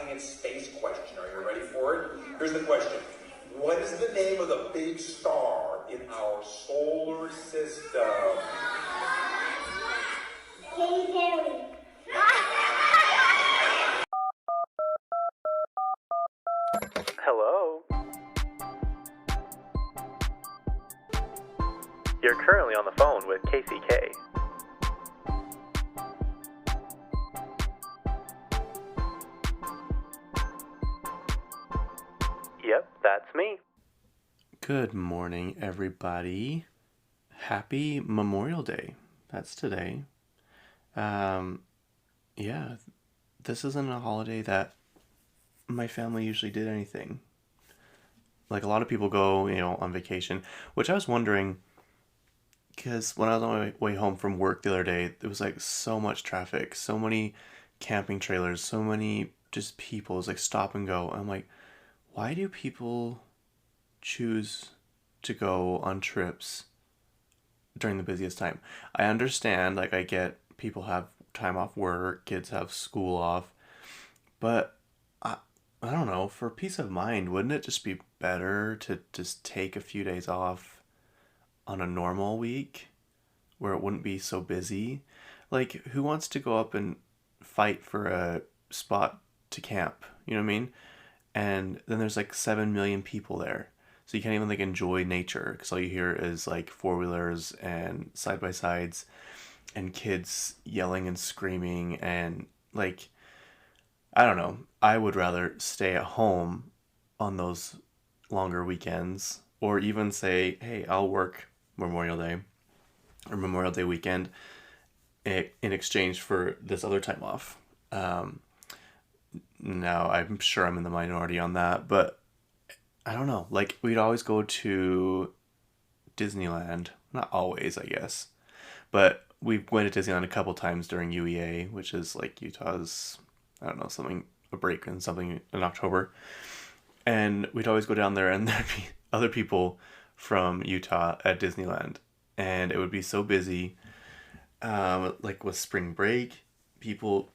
science space question. Are you ready for it? Here's the question. What is the name of the big star in our solar system? Katy Perry. Hello? You're currently on the phone with KCK. Yep, that's me. Good morning, everybody. Happy Memorial Day. That's today. Yeah, this isn't a holiday that my family usually did anything. Like, a lot of people go, on vacation, which I was wondering, because when I was on my way home from work the other day, there was, like, so much traffic, so many camping trailers, so many just people. It was, like, stop and go. I'm like, why do people choose to go on trips during the busiest time? I understand, like, I get people have time off work, kids have school off, but I don't know, for peace of mind, wouldn't it just be better to just take a few days off on a normal week where it wouldn't be so busy? Like, who wants to go up and fight for a spot to camp? You know what I mean? And then there's like 7 million people there. So you can't even like enjoy nature because all you hear is like four-wheelers and side-by-sides and kids yelling and screaming and like, I don't know. I would rather stay at home on those longer weekends or even say, hey, I'll work Memorial Day or Memorial Day weekend in exchange for this other time off. Now, I'm sure I'm in the minority on that, but I don't know. Like, we'd always go to Disneyland. Not always, I guess. But we went to Disneyland a couple times during UEA, which is like Utah's, I don't know, a break and something in October. And we'd always go down there and there'd be other people from Utah at Disneyland. And it would be so busy. Like with spring break, people,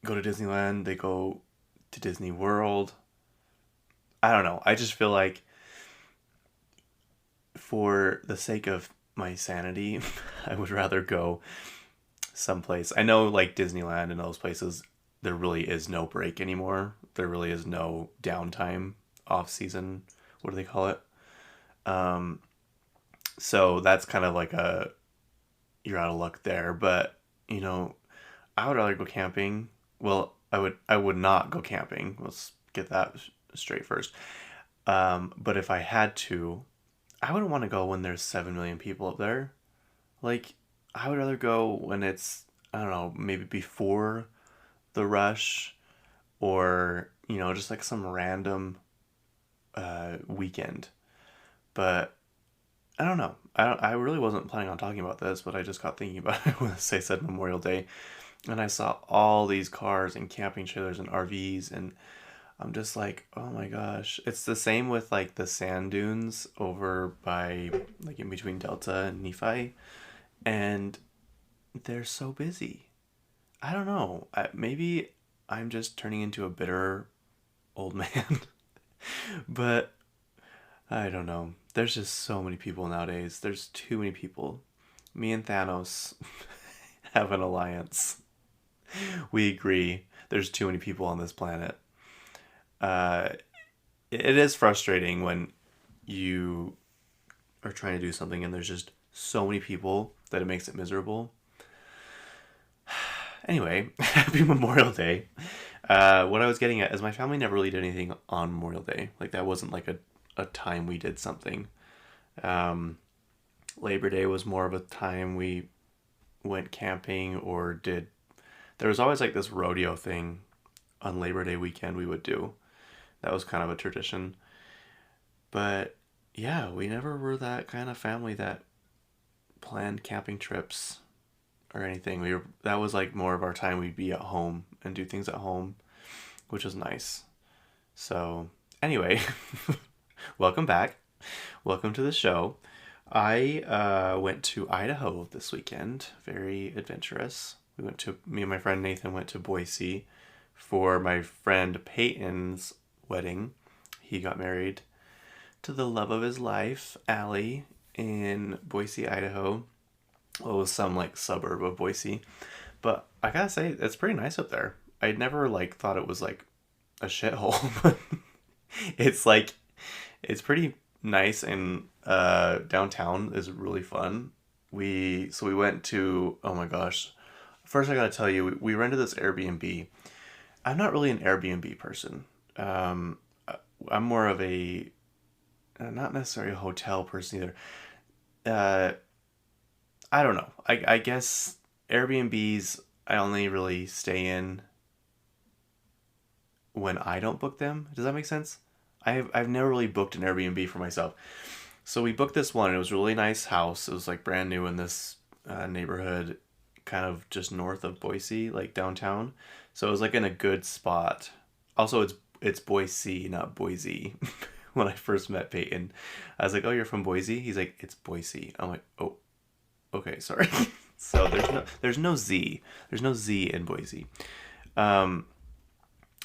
go to Disneyland, they go to Disney World. I don't know. I just feel like for the sake of my sanity, I would rather go someplace. I know like Disneyland and those places, there really is no break anymore. There really is no downtime, off season. What do they call it? So that's kind of like you're out of luck there. But, I would rather go camping. Well, I would not go camping. Let's get that straight first. But if I had to, I wouldn't want to go when there's 7 million people up there. Like, I would rather go when it's, I don't know, maybe before the rush or, just like some random weekend. But I don't know. I really wasn't planning on talking about this, but I just got thinking about it when I said Memorial Day. And I saw all these cars and camping trailers and RVs, and I'm just like, oh my gosh. It's the same with like the sand dunes over by, like in between Delta and Nephi. And they're so busy. I don't know. Maybe I'm just turning into a bitter old man. But I don't know. There's just so many people nowadays. There's too many people. Me and Thanos have an alliance. We agree. There's too many people on this planet. It is frustrating when you are trying to do something and there's just so many people that it makes it miserable. Anyway, happy Memorial Day. What I was getting at is my family never really did anything on Memorial Day. Like, that wasn't like a time we did something. Labor Day was more of a time we went camping or did... There was always like this rodeo thing on Labor Day weekend we would do. That was kind of a tradition. But yeah, we never were that kind of family that planned camping trips or anything. That was like more of our time. We'd be at home and do things at home, which was nice. So anyway, welcome back. Welcome to the show. I went to Idaho this weekend. Very adventurous. Me and my friend Nathan went to Boise for my friend Peyton's wedding. He got married to the love of his life, Allie, in Boise, Idaho. Well, it was some like suburb of Boise. But I gotta say, it's pretty nice up there. I never like thought it was like a shithole, but it's like, it's pretty nice, and downtown is really fun. We went to, oh my gosh. First I gotta tell you, we rented this Airbnb. I'm not really an Airbnb person. I'm more of a, not necessarily a hotel person either. I don't know. I guess Airbnbs I only really stay in when I don't book them. Does that make sense? I've never really booked an Airbnb for myself. So we booked this one. It was a really nice house. It was like brand new in this neighborhood, kind of just north of Boise, like downtown. So it was like in a good spot. Also, it's Boise, not Boise. When I first met Peyton, I was like, "Oh, you're from Boise?" He's like, "It's Boise." I'm like, "Oh, okay, sorry." So there's no Z. There's no Z in Boise.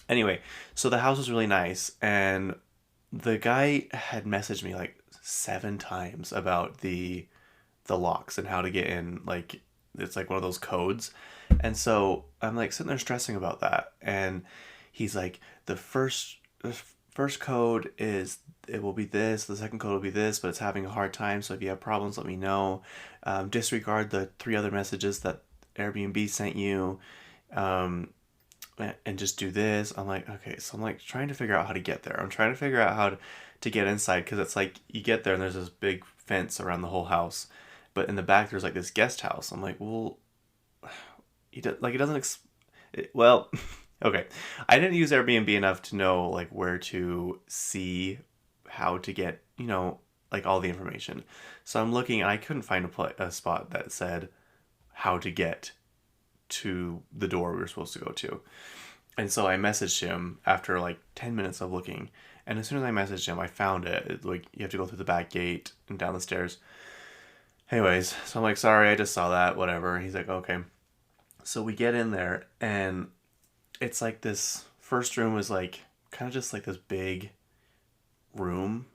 Anyway, so the house was really nice, and the guy had messaged me like 7 times about the locks and how to get in. Like, it's like one of those codes. And so I'm like sitting there stressing about that, and he's like, the first code is, it will be this, the second code will be this, but it's having a hard time, so if you have problems, let me know. Disregard the 3 other messages that Airbnb sent you, and just do this. I'm like, okay, so I'm like trying to figure out how to get there. I'm trying to figure out how to get inside, because it's like you get there and there's this big fence around the whole house, but in the back there's like this guest house. I'm like, well, it doesn't well, okay, I didn't use Airbnb enough to know like where to see how to get, like all the information. So I'm looking and I couldn't find a spot that said how to get to the door we were supposed to go to. And so I messaged him after like 10 minutes of looking. And as soon as I messaged him, I found it. Like, you have to go through the back gate and down the stairs. Anyways, so I'm like, sorry, I just saw that, whatever. He's like, okay. So we get in there, and it's like this first room was like kind of just like this big room,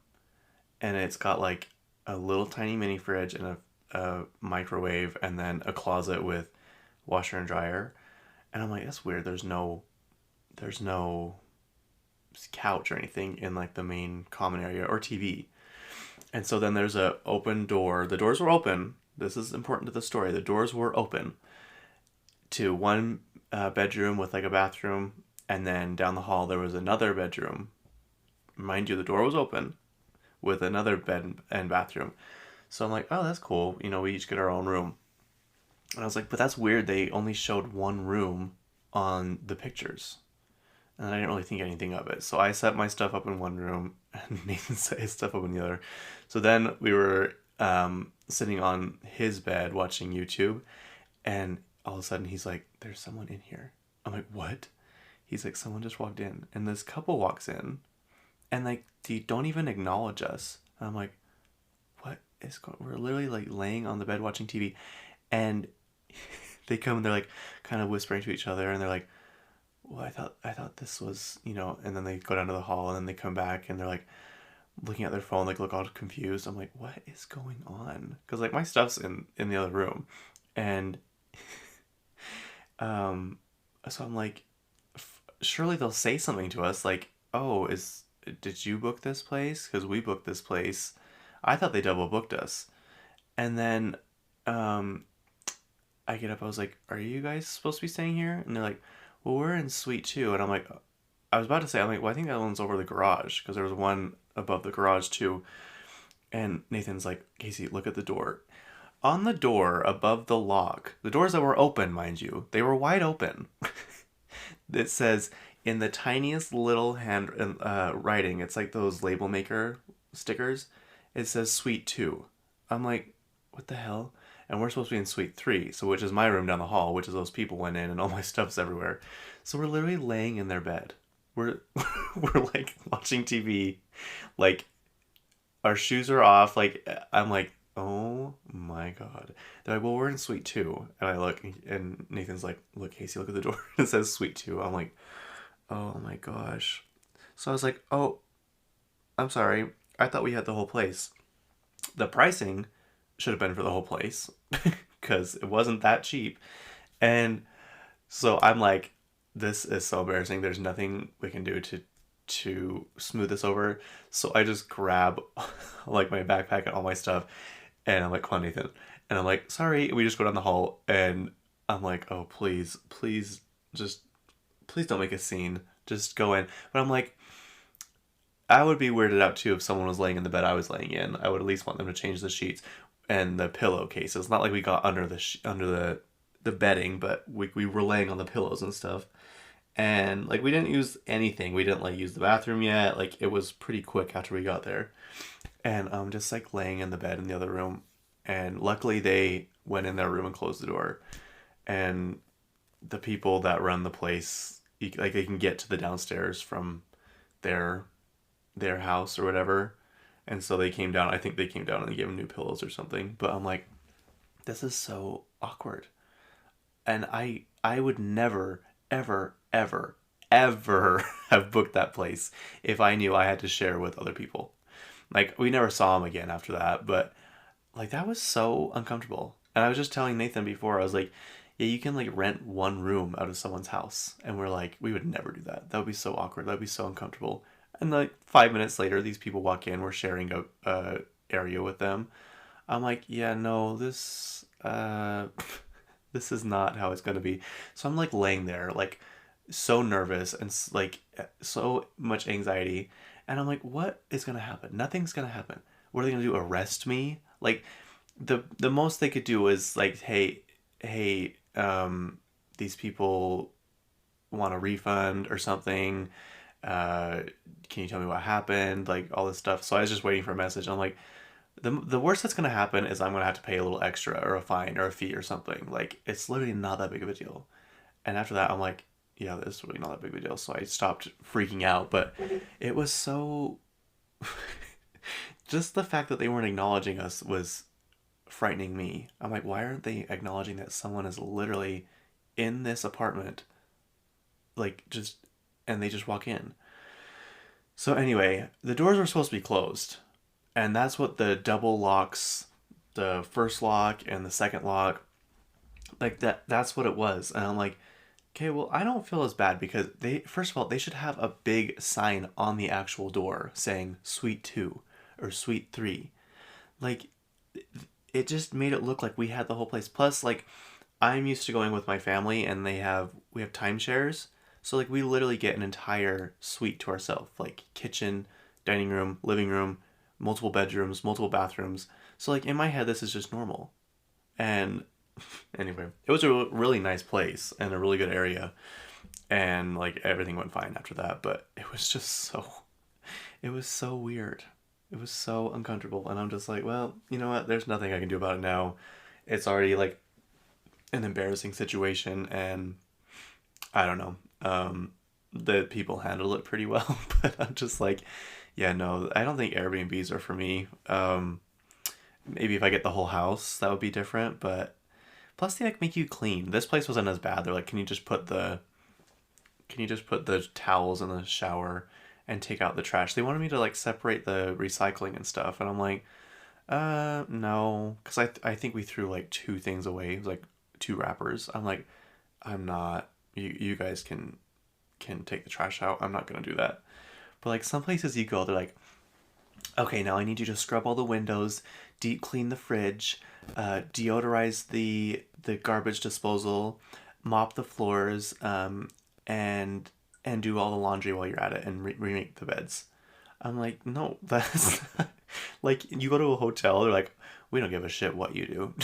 and it's got like a little tiny mini fridge and a microwave, and then a closet with washer and dryer. And I'm like, that's weird. There's no couch or anything in like the main common area or TV. And so then there's a open door. The doors were open. This is important to the story. The doors were open to one bedroom with like a bathroom, and then down the hall there was another bedroom. Mind you, the door was open with another bed and bathroom. So I'm like, oh, that's cool. We each get our own room. And I was like, but that's weird. They only showed one room on the pictures. And I didn't really think anything of it. So I set my stuff up in one room, and Nathan set his stuff up in the other. So then we were sitting on his bed watching YouTube, and all of a sudden he's like, there's someone in here. I'm like, what? He's like, someone just walked in. And this couple walks in, and like, they don't even acknowledge us. And I'm like, what is going on? We're literally like laying on the bed watching TV. And they come and they're like kind of whispering to each other, and they're like, well, I thought this was, and then they go down to the hall, and then they come back and they're like looking at their phone, like look all confused. I'm like, what is going on? Because like my stuff's in the other room. And so I'm like, surely they'll say something to us like, oh, did you book this place? Because we booked this place. I thought they double booked us. And then I get up, I was like, are you guys supposed to be staying here? And they're like, well, we're in suite 2. And I'm like, I was about to say, I'm like, well, I think that one's over the garage, because there was one above the garage too. And Nathan's like, Casey, look at the door. On the door above the lock, the doors that were open, mind you, they were wide open. It says in the tiniest little hand writing, it's like those label maker stickers, it says suite 2. I'm like, what the hell? And we're supposed to be in suite 3, so which is my room down the hall, which is those people went in and all my stuff's everywhere. So we're literally laying in their bed. We're like watching TV, like our shoes are off. Like, I'm like, oh my God. They're like, well, we're in suite 2. And I look, and Nathan's like, look, Casey, look at the door. It says suite 2. I'm like, Oh my gosh. So I was like, oh, I'm sorry. I thought we had the whole place. The pricing should have been for the whole place because it wasn't that cheap. And so I'm like, this is so embarrassing. There's nothing we can do to smooth this over. So I just grab like my backpack and all my stuff, and I'm like, come on, Nathan. And I'm like, sorry. We just go down the hall, and I'm like, oh, please, please, just please don't make a scene. Just go in. But I'm like, I would be weirded out too if someone was laying in the bed I was laying in. I would at least want them to change the sheets and the pillowcases. Not like we got under the bedding, but we were laying on the pillows and stuff. And like we didn't use anything. We didn't like use the bathroom yet. Like it was pretty quick after we got there. And I'm just like laying in the bed in the other room. And luckily they went in their room and closed the door. And the people that run the place, like they can get to the downstairs from their house or whatever. And so they came down. I think they came down and they gave them new pillows or something. But I'm like, this is so awkward. And I would never, ever, ever, ever have booked that place if I knew I had to share with other people. Like, we never saw him again after that, but like that was so uncomfortable. And I was just telling Nathan before, I was like, yeah, you can like rent one room out of someone's house. And we're like, we would never do that. That would be so awkward. That would be so uncomfortable. And like 5 minutes later, these people walk in. We're sharing a area with them. I'm like, yeah, no, this this is not how it's gonna be. So I'm like laying there, like so nervous and like so much anxiety. And I'm like, what is gonna happen? Nothing's gonna happen. What are they gonna do? Arrest me? Like the most they could do is like, hey, these people want a refund or something. Can you tell me what happened? Like all this stuff. So I was just waiting for a message. I'm like, the worst that's gonna happen is I'm gonna have to pay a little extra or a fine or a fee or something. Like it's literally not that big of a deal. And after that, I'm like, yeah, this is really not that big of a deal. So I stopped freaking out. But it was so just the fact that they weren't acknowledging us was frightening me. I'm like, why aren't they acknowledging that someone is literally in this apartment? Like just, and they just walk in. So anyway, the doors were supposed to be closed. And that's what the double locks, the first lock and the second lock, like that's what it was. And I'm like, okay, well, I don't feel as bad because first of all, they should have a big sign on the actual door saying Suite 2 or Suite 3. Like, it just made it look like we had the whole place. Plus, like, I'm used to going with my family and we have timeshares. So, like, we literally get an entire suite to ourselves, like kitchen, dining room, living room, multiple bedrooms, multiple bathrooms. So, like, in my head, this is just normal. And anyway, it was a really nice place and a really good area. And, like, everything went fine after that. But it was just it was so weird. It was so uncomfortable. And I'm just like, well, you know what? There's nothing I can do about it now. It's already, like, an embarrassing situation. And I don't know. The people handled it pretty well. But I'm just like, yeah, no, I don't think Airbnbs are for me. Maybe if I get the whole house, that would be different. But plus, they like make you clean. This place wasn't as bad. They're like, can you just put the towels in the shower and take out the trash? They wanted me to like separate the recycling and stuff, and I'm like, no, because I think we threw like 2 things away, it was like 2 wrappers. I'm like, I'm not. You guys can take the trash out. I'm not gonna do that. But like some places you go, they're like, okay, now I need you to scrub all the windows, deep clean the fridge, deodorize the garbage disposal, mop the floors, and do all the laundry while you're at it and remake the beds. I'm like, no, that's not... like you go to a hotel, they're like, we don't give a shit what you do,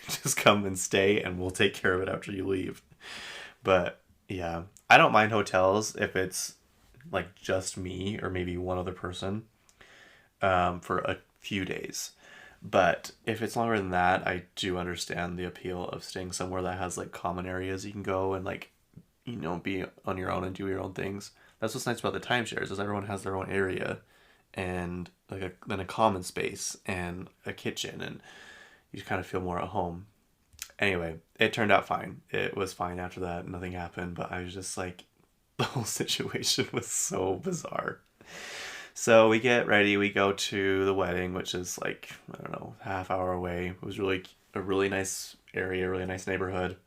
just come and stay, and we'll take care of it after you leave. But yeah, I don't mind hotels if it's like just me or maybe one other person for a few days. But if it's longer than that, I do understand the appeal of staying somewhere that has like common areas you can go and like, you know, be on your own and do your own things. That's what's nice about the timeshares is everyone has their own area and like then a common space and a kitchen, and you kind of feel more at home. Anyway, it turned out fine. It was fine after that. Nothing happened, but I was just like, the whole situation was so bizarre. So we get ready, we go to the wedding, which is like, I don't know, half hour away. It was really a really nice area, really nice neighborhood.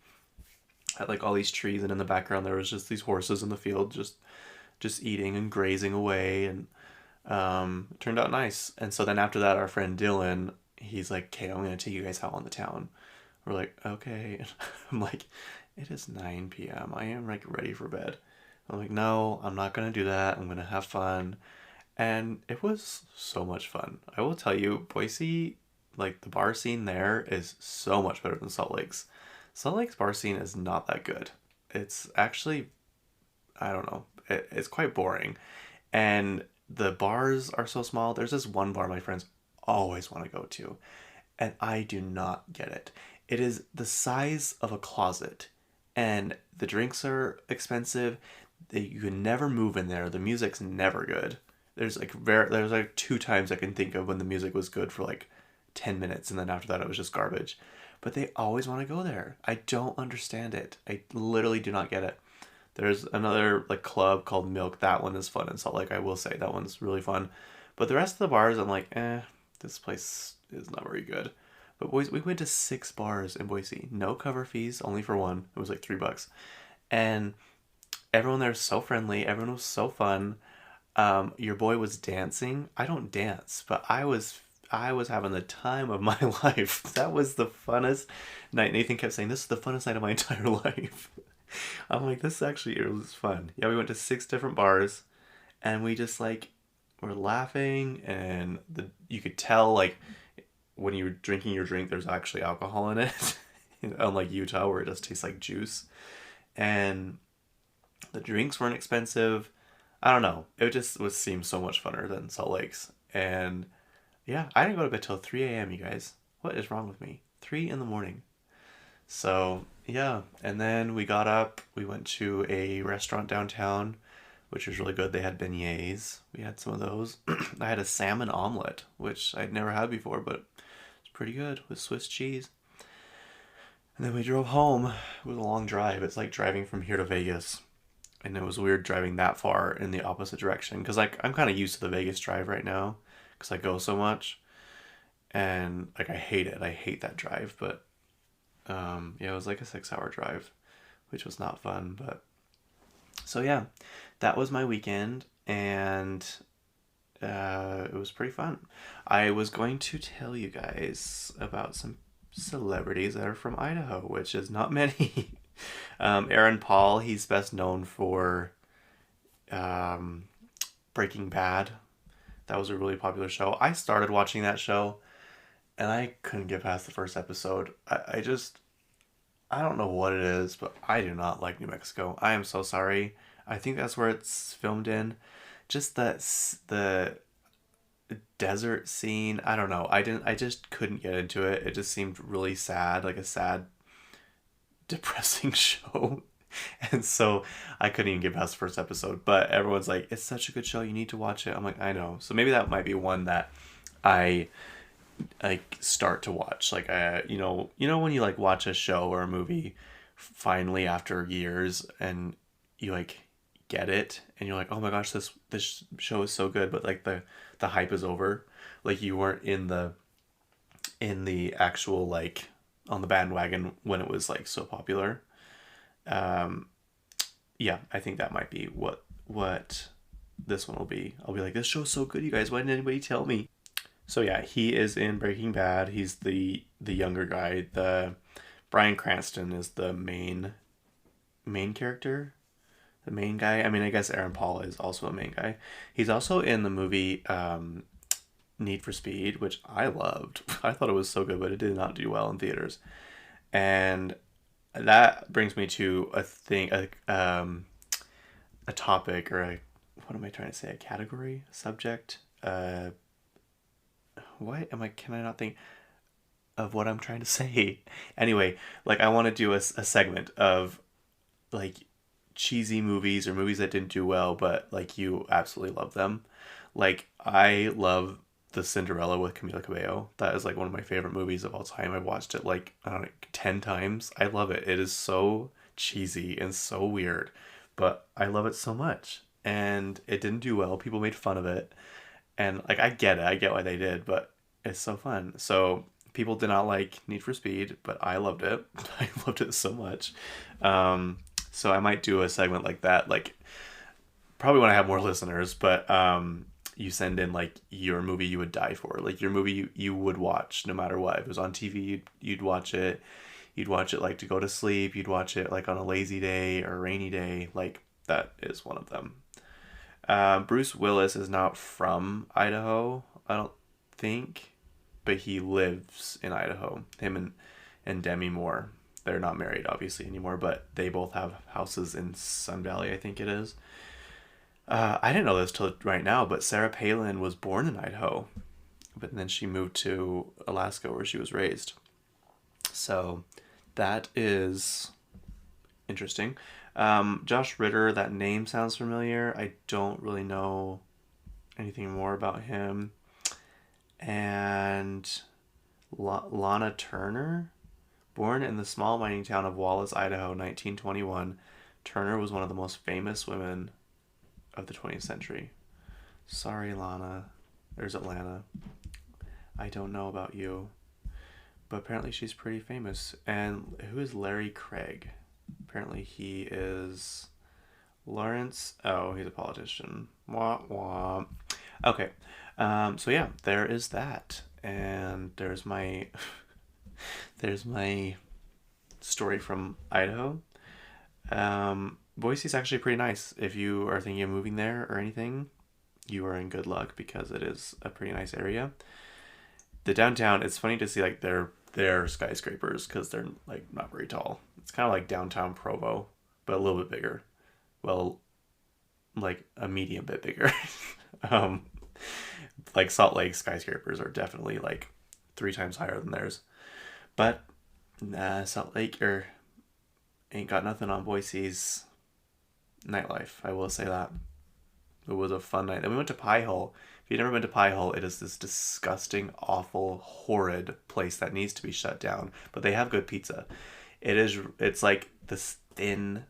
Had like all these trees, and in the background there was just these horses in the field just eating and grazing away, and it turned out nice. And so then after that, our friend Dylan, he's like, okay, I'm gonna take you guys out on the town. We're like, okay. And I'm like, it is 9 p.m. I am like ready for bed. I'm like, no, I'm not gonna do that. I'm gonna have fun. And it was so much fun. I will tell you, Boise, like the bar scene there is so much better than Salt Lake's. Salt Lake's bar scene is not that good. It's actually, I don't know, it's quite boring. And the bars are so small. There's this one bar my friends always want to go to, and I do not get it. It is the size of a closet, and the drinks are expensive. You can never move in there. The music's never good. There's like 2 times I can think of when the music was good for like 10 minutes, and then after that it was just garbage. But they always want to go there. I don't understand it. I literally do not get it. There's another like club called Milk. That one is fun in Salt Lake. I will say that one's really fun. But the rest of the bars, I'm like, this place is not very good. But boys, we went to 6 bars in Boise. No cover fees, only for one. It was like $3. And everyone there was so friendly. Everyone was so fun. Your boy was dancing. I don't dance, but I was having the time of my life. That was the funnest night. Nathan kept saying, this is the funnest night of my entire life. I'm like, it was fun. Yeah, we went to 6 different bars, and we just like were laughing, and you could tell like when you were drinking your drink, there's actually alcohol in it. Unlike Utah, where it just tastes like juice. And the drinks weren't expensive. I don't know. It just seemed so much funner than Salt Lake's. And yeah, I didn't go to bed till 3 a.m., you guys. What is wrong with me? 3 in the morning. So yeah, and then we got up. We went to a restaurant downtown, which was really good. They had beignets. We had some of those. I had a salmon omelet, which I'd never had before, but it's pretty good with Swiss cheese. And then we drove home. It was a long drive. It's like driving from here to Vegas. And it was weird driving that far in the opposite direction. Because like I'm kind of used to the Vegas drive right now. Because I go so much. And like I hate it. I hate that drive. But yeah, it was like a 6-hour drive. Which was not fun. But so yeah, that was my weekend. And it was pretty fun. I was going to tell you guys about some celebrities that are from Idaho. Which is not many. Aaron Paul, he's best known for Breaking Bad. That was a really popular show. I started watching that show, and I couldn't get past the first episode. I don't know what it is, but I do not like New Mexico. I am so sorry. I think that's where it's filmed in. Just the desert scene. I don't know. I just couldn't get into it. It just seemed really sad, like a sad, depressing show. And so I couldn't even get past the first episode. But everyone's like, it's such a good show, you need to watch it. I'm like, I know. So maybe that might be one that I like start to watch. Like you know when you like watch a show or a movie finally after years, and you like get it, and you're like, oh my gosh, this show is so good, but like the hype is over. Like you weren't in the actual like on the bandwagon when it was like so popular. Yeah, I think that might be what this one will be. I'll be like, this show's so good, you guys, why didn't anybody tell me? So yeah, he is in Breaking Bad. He's the younger guy. The Bryan Cranston is the main character, the main guy. I mean, I guess Aaron Paul is also a main guy. He's also in the movie Need for Speed, which I loved. I thought it was so good, but it did not do well in theaters. And that brings me to a topic, or what am I trying to say? A category, a subject. Can I not think of what I'm trying to say? Anyway, like I want to do a segment of like cheesy movies or movies that didn't do well, but like you absolutely love them. Like I love The Cinderella with Camila Cabello. That is like one of my favorite movies of all time. I've watched it like, I don't know, 10 times. I love it. It is so cheesy and so weird, but I love it so much. And it didn't do well. People made fun of it. And like I get it. I get why they did, but it's so fun. So people did not like Need for Speed, but I loved it. I loved it so much. So I might do a segment like that, like probably when I have more listeners, but you send in like your movie you would die for, like your movie you would watch no matter what. If it was on TV, you'd watch it. You'd watch it like to go to sleep. You'd watch it like on a lazy day or a rainy day. Like that is one of them. Bruce Willis is not from Idaho, I don't think, but he lives in Idaho. Him and Demi Moore. They're not married, obviously, anymore, but they both have houses in Sun Valley, I think it is. I didn't know this till right now, but Sarah Palin was born in Idaho, but then she moved to Alaska where she was raised. So that is interesting. Josh Ritter, that name sounds familiar. I don't really know anything more about him. And Lana Turner, born in the small mining town of Wallace, Idaho, 1921. Turner was one of the most famous women of the 20th century. Sorry, Lana. There's Atlanta. I don't know about you. But apparently she's pretty famous. And who is Larry Craig? Apparently he is Lawrence. Oh, he's a politician. Wah, wah. Okay. So yeah, there is that. And there's my there's my story from Idaho. Boise's actually pretty nice. If you are thinking of moving there or anything, you are in good luck because it is a pretty nice area. The downtown, it's funny to see like their skyscrapers because they're like not very tall. It's kind of like downtown Provo, but a little bit bigger. Well, like a medium bit bigger. Like Salt Lake skyscrapers are definitely like 3 times higher than theirs. But Salt Lake ain't got nothing on Boise's nightlife. I will say that. It was a fun night. Then we went to Pie Hole. If you've never been to Pie Hole, it is this disgusting, awful, horrid place that needs to be shut down. But they have good pizza. It's like this thin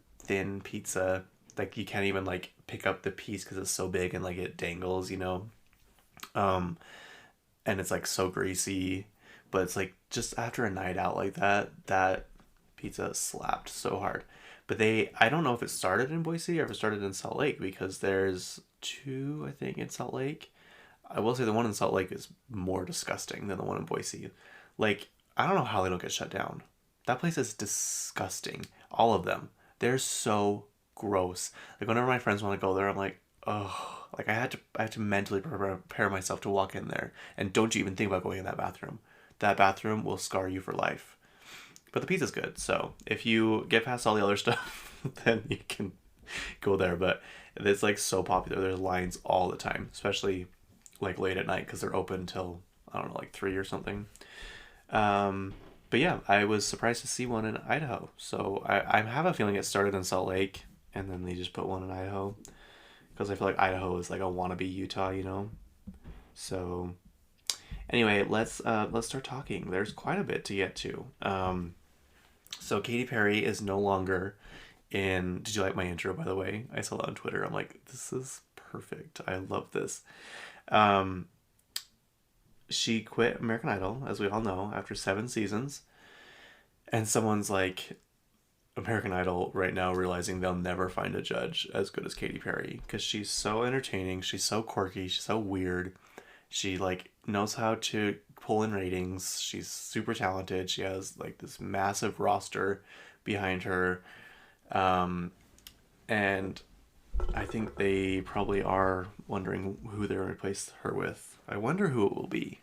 pizza. Like you can't even like pick up the piece because it's so big and like it dangles, you know. And it's like so greasy. But it's like just after a night out like that pizza slapped so hard. But I don't know if it started in Boise or if it started in Salt Lake because there's 2, I think, in Salt Lake. I will say the one in Salt Lake is more disgusting than the one in Boise. Like, I don't know how they don't get shut down. That place is disgusting. All of them. They're so gross. Like, whenever my friends want to go there, I'm like, oh. Like, I have to mentally prepare myself to walk in there. And don't you even think about going in that bathroom. That bathroom will scar you for life. But the pizza's good, so if you get past all the other stuff, then you can go there. But it's like so popular. There's lines all the time, especially like late at night because they're open till, I don't know, like 3 or something. But yeah, I was surprised to see one in Idaho. So I have a feeling it started in Salt Lake and then they just put one in Idaho because I feel like Idaho is like a wannabe Utah, you know? So anyway, let's start talking. There's quite a bit to get to. So Katy Perry is no longer in... Did you like my intro, by the way? I saw that on Twitter. I'm like, this is perfect. I love this. She quit American Idol, as we all know, after 7 seasons. And someone's like, American Idol right now realizing they'll never find a judge as good as Katy Perry. Because she's so entertaining. She's so quirky. She's so weird. She like knows how to pull in ratings. She's super talented. She has like this massive roster behind her. And I think they probably are wondering who they're going to replace her with. I wonder who it will be.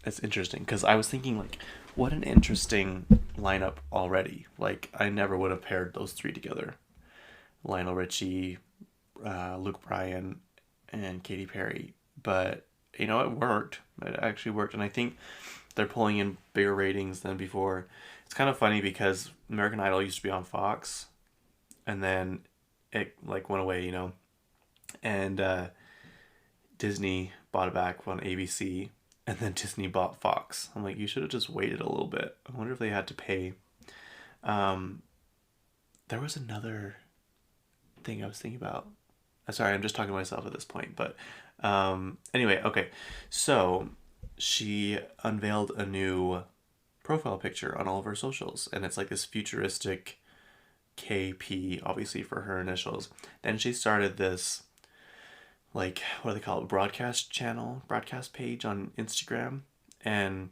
It's interesting because I was thinking like, what an interesting lineup already. Like I never would have paired those 3 together. Lionel Richie, Luke Bryan, and Katy Perry. But, you know, it worked. It actually worked. And I think they're pulling in bigger ratings than before. It's kind of funny because American Idol used to be on Fox. And then it, like, went away, you know. And Disney bought it back on ABC. And then Disney bought Fox. I'm like, you should have just waited a little bit. I wonder if they had to pay. There was another thing I was thinking about. Sorry, I'm just talking to myself at this point. But anyway, okay. So she unveiled a new profile picture on all of her socials, and it's like this futuristic KP, obviously for her initials. Then she started this, like, what do they call it, broadcast page on Instagram, and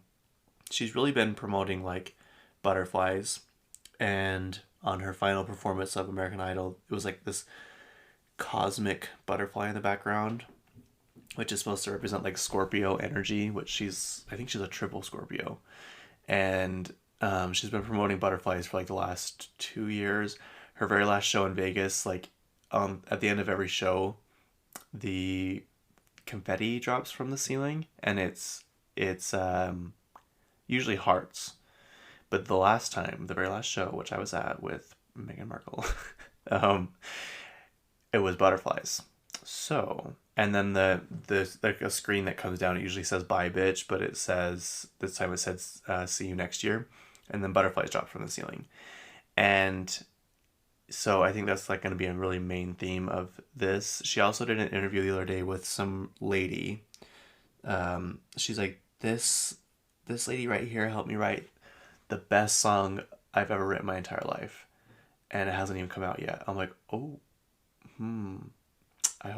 she's really been promoting like butterflies. And on her final performance of American Idol, it was like this cosmic butterfly in the background, which is supposed to represent like Scorpio energy, which I think she's a triple Scorpio. And she's been promoting butterflies for like the last 2 years. Her very last show in Vegas, like at the end of every show, the confetti drops from the ceiling, and it's usually hearts. But the very last show, which I was at with Meghan Markle, it was butterflies. So, and then the like a screen that comes down, it usually says "Bye, bitch," but this time it says "See you next year," and then butterflies drop from the ceiling. And so I think that's like going to be a really main theme of this. She also did an interview the other day with some lady. She's like, this lady right here helped me write the best song I've ever written my entire life, and it hasn't even come out yet. I'm like, oh, I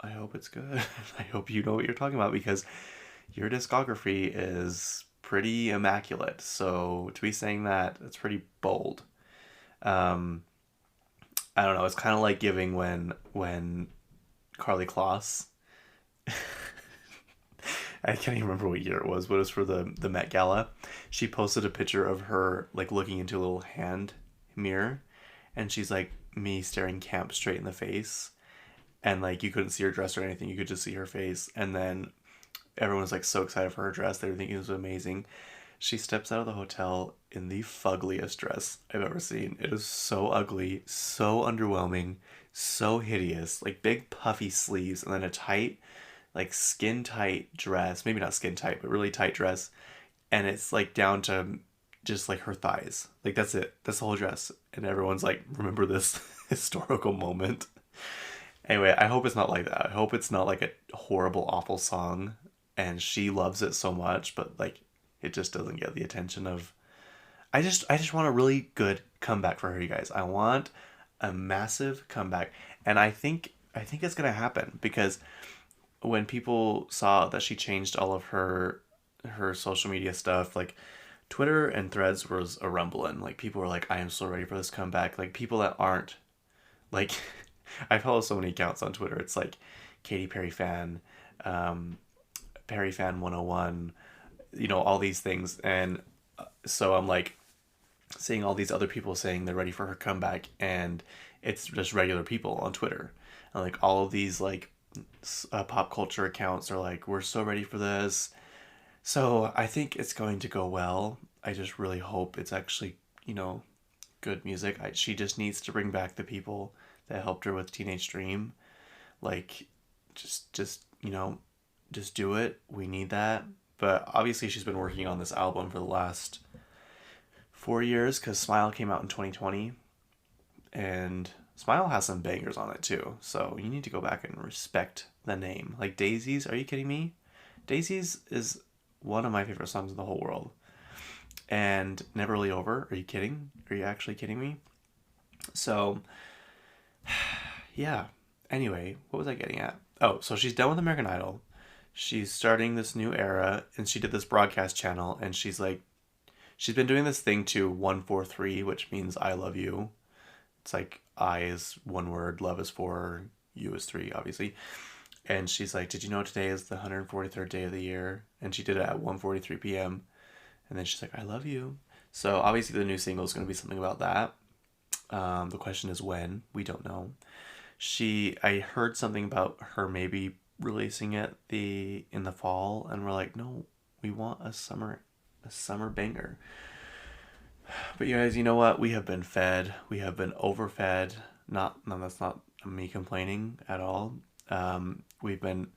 hope it's good. I hope you know what you're talking about, because your discography is pretty immaculate. So to be saying that, it's pretty bold. I don't know. It's kind of like giving when Carly Kloss. I can't even remember what year it was, but it was for the Met Gala. She posted a picture of her like looking into a little hand mirror, and she's like me staring Camp straight in the face, and like you couldn't see her dress or anything, you could just see her face. And then everyone was like so excited for her dress, they were thinking it was amazing. She steps out of the hotel in the fuggliest dress I've ever seen. It is so ugly, so underwhelming, so hideous. Like big puffy sleeves, and then a tight, like skin tight dress. Maybe not skin tight, but really tight dress. And it's like down to just like her thighs. Like that's it. That's the whole dress. And everyone's like, remember this historical moment. Anyway, I hope it's not like that. I hope it's not like a horrible, awful song and she loves it so much, but like it just doesn't get the attention of... I just want a really good comeback for her, you guys. I want a massive comeback. And I think it's going to happen, because when people saw that she changed all of her social media stuff, like Twitter and Threads was a rumbling. Like people were like, I am so ready for this comeback. Like people that aren't like... I follow so many accounts on Twitter. It's like Katy Perry fan, Perry fan 101, you know, all these things. And so I'm like seeing all these other people saying they're ready for her comeback, and it's just regular people on Twitter. And like all of these like pop culture accounts are like, we're so ready for this. So I think it's going to go well. I just really hope it's actually, you know, good music. She just needs to bring back the people that helped her with Teenage Dream. Like just you know, just do it. We need that. But obviously she's been working on this album for the last 4 years, because Smile came out in 2020, and Smile has some bangers on it too. So you need to go back and respect the name. Like Daisies, are you kidding me? Daisies is one of my favorite songs in the whole world. And Never Really Over, are you kidding? Are you actually kidding me? So yeah. Anyway, what was I getting at? Oh, so she's done with American Idol. She's starting this new era, and she did this broadcast channel, and she's been doing this thing to 143, which means I love you. It's like I is one word, love is four, you is three, obviously. And she's like, did you know today is the 143rd day of the year? And she did it at 1:43 p.m. And then she's like, I love you. So obviously the new single is going to be something about that. The question is when. We don't know. I heard something about her maybe releasing it in the fall, and we're like, no, we want a summer banger. But you guys, you know what? We have been fed. We have been overfed. No, that's not me complaining at all. We've been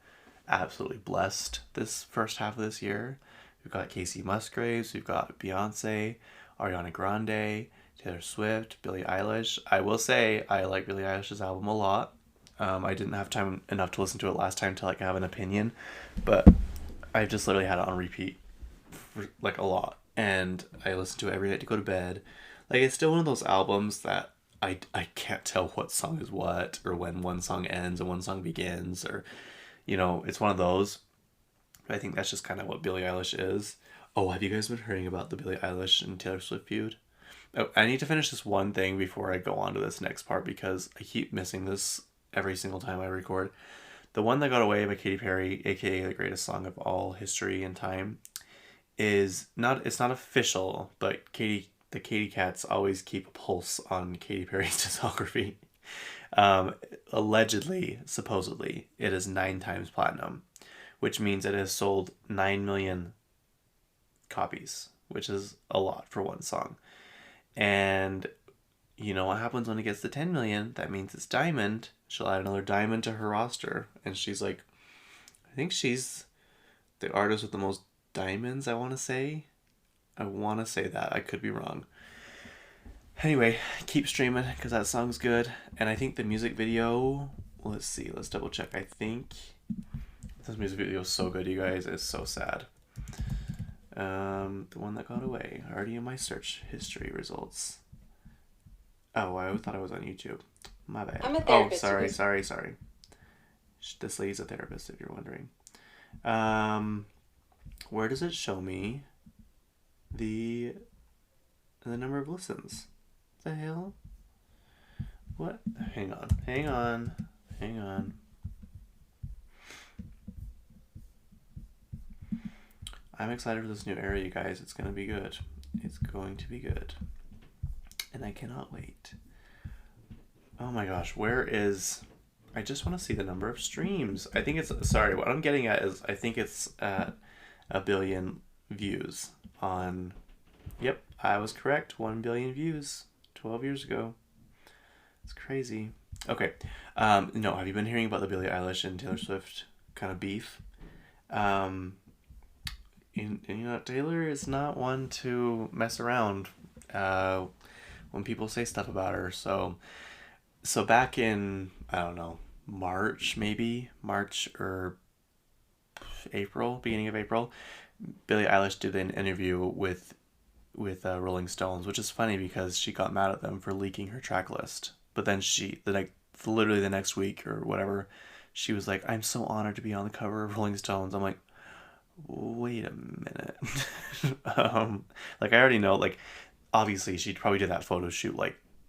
absolutely blessed this first half of this year. We've got Casey Musgraves. We've got Beyonce, Ariana Grande, Taylor Swift, Billie Eilish. I will say I like Billie Eilish's album a lot. I didn't have time enough to listen to it last time to like have an opinion, but I just literally had it on repeat for like a lot, and I listened to it every night to go to bed. Like it's still one of those albums that I can't tell what song is what, or when one song ends and one song begins, or it's one of those. I think that's just kind of what Billie Eilish is. Oh, have you guys been hearing about the Billie Eilish and Taylor Swift feud? Oh, I need to finish this one thing before I go on to this next part because I keep missing this every single time I record. The one that got away by Katy Perry, aka the greatest song of all history and time, it's not official, but the Katy Cats always keep a pulse on Katy Perry's discography. Allegedly, supposedly, it is 9 times platinum, which means it has sold 9 million copies, which is a lot for one song. And you know what happens when it gets to 10 million? That means it's diamond. She'll add another diamond to her roster. And she's like, I think she's the artist with the most diamonds, I want to say. I want to say that. I could be wrong. Anyway, keep streaming because that song's good. And I think the music video, let's see, let's double check. I think this music video is so good, you guys. It's so sad. The one that got away. Already in my search history results. Oh, I thought I was on YouTube. My bad. I'm a therapist. Oh, sorry. This lady's a therapist, if you're wondering. Where does it show me the number of listens? The hell? What? Hang on. I'm excited for this new era, you guys. It's going to be good. It's going to be good. And I cannot wait. Oh my gosh, I just want to see the number of streams. I think what I'm getting at is I think it's at 1 billion views on, yep, I was correct, 1 billion views 12 years ago. It's crazy. Okay, no, have you been hearing about the Billie Eilish and Taylor Swift kind of beef? Taylor is not one to mess around when people say stuff about her. So back in, I don't know, March or April, beginning of April, Billie Eilish did an interview with Rolling Stones, which is funny because she got mad at them for leaking her track list. But then literally the next week or whatever, she was like, "I'm so honored to be on the cover of Rolling Stones." I'm like, wait a minute. I already know, obviously she probably did that photo shoot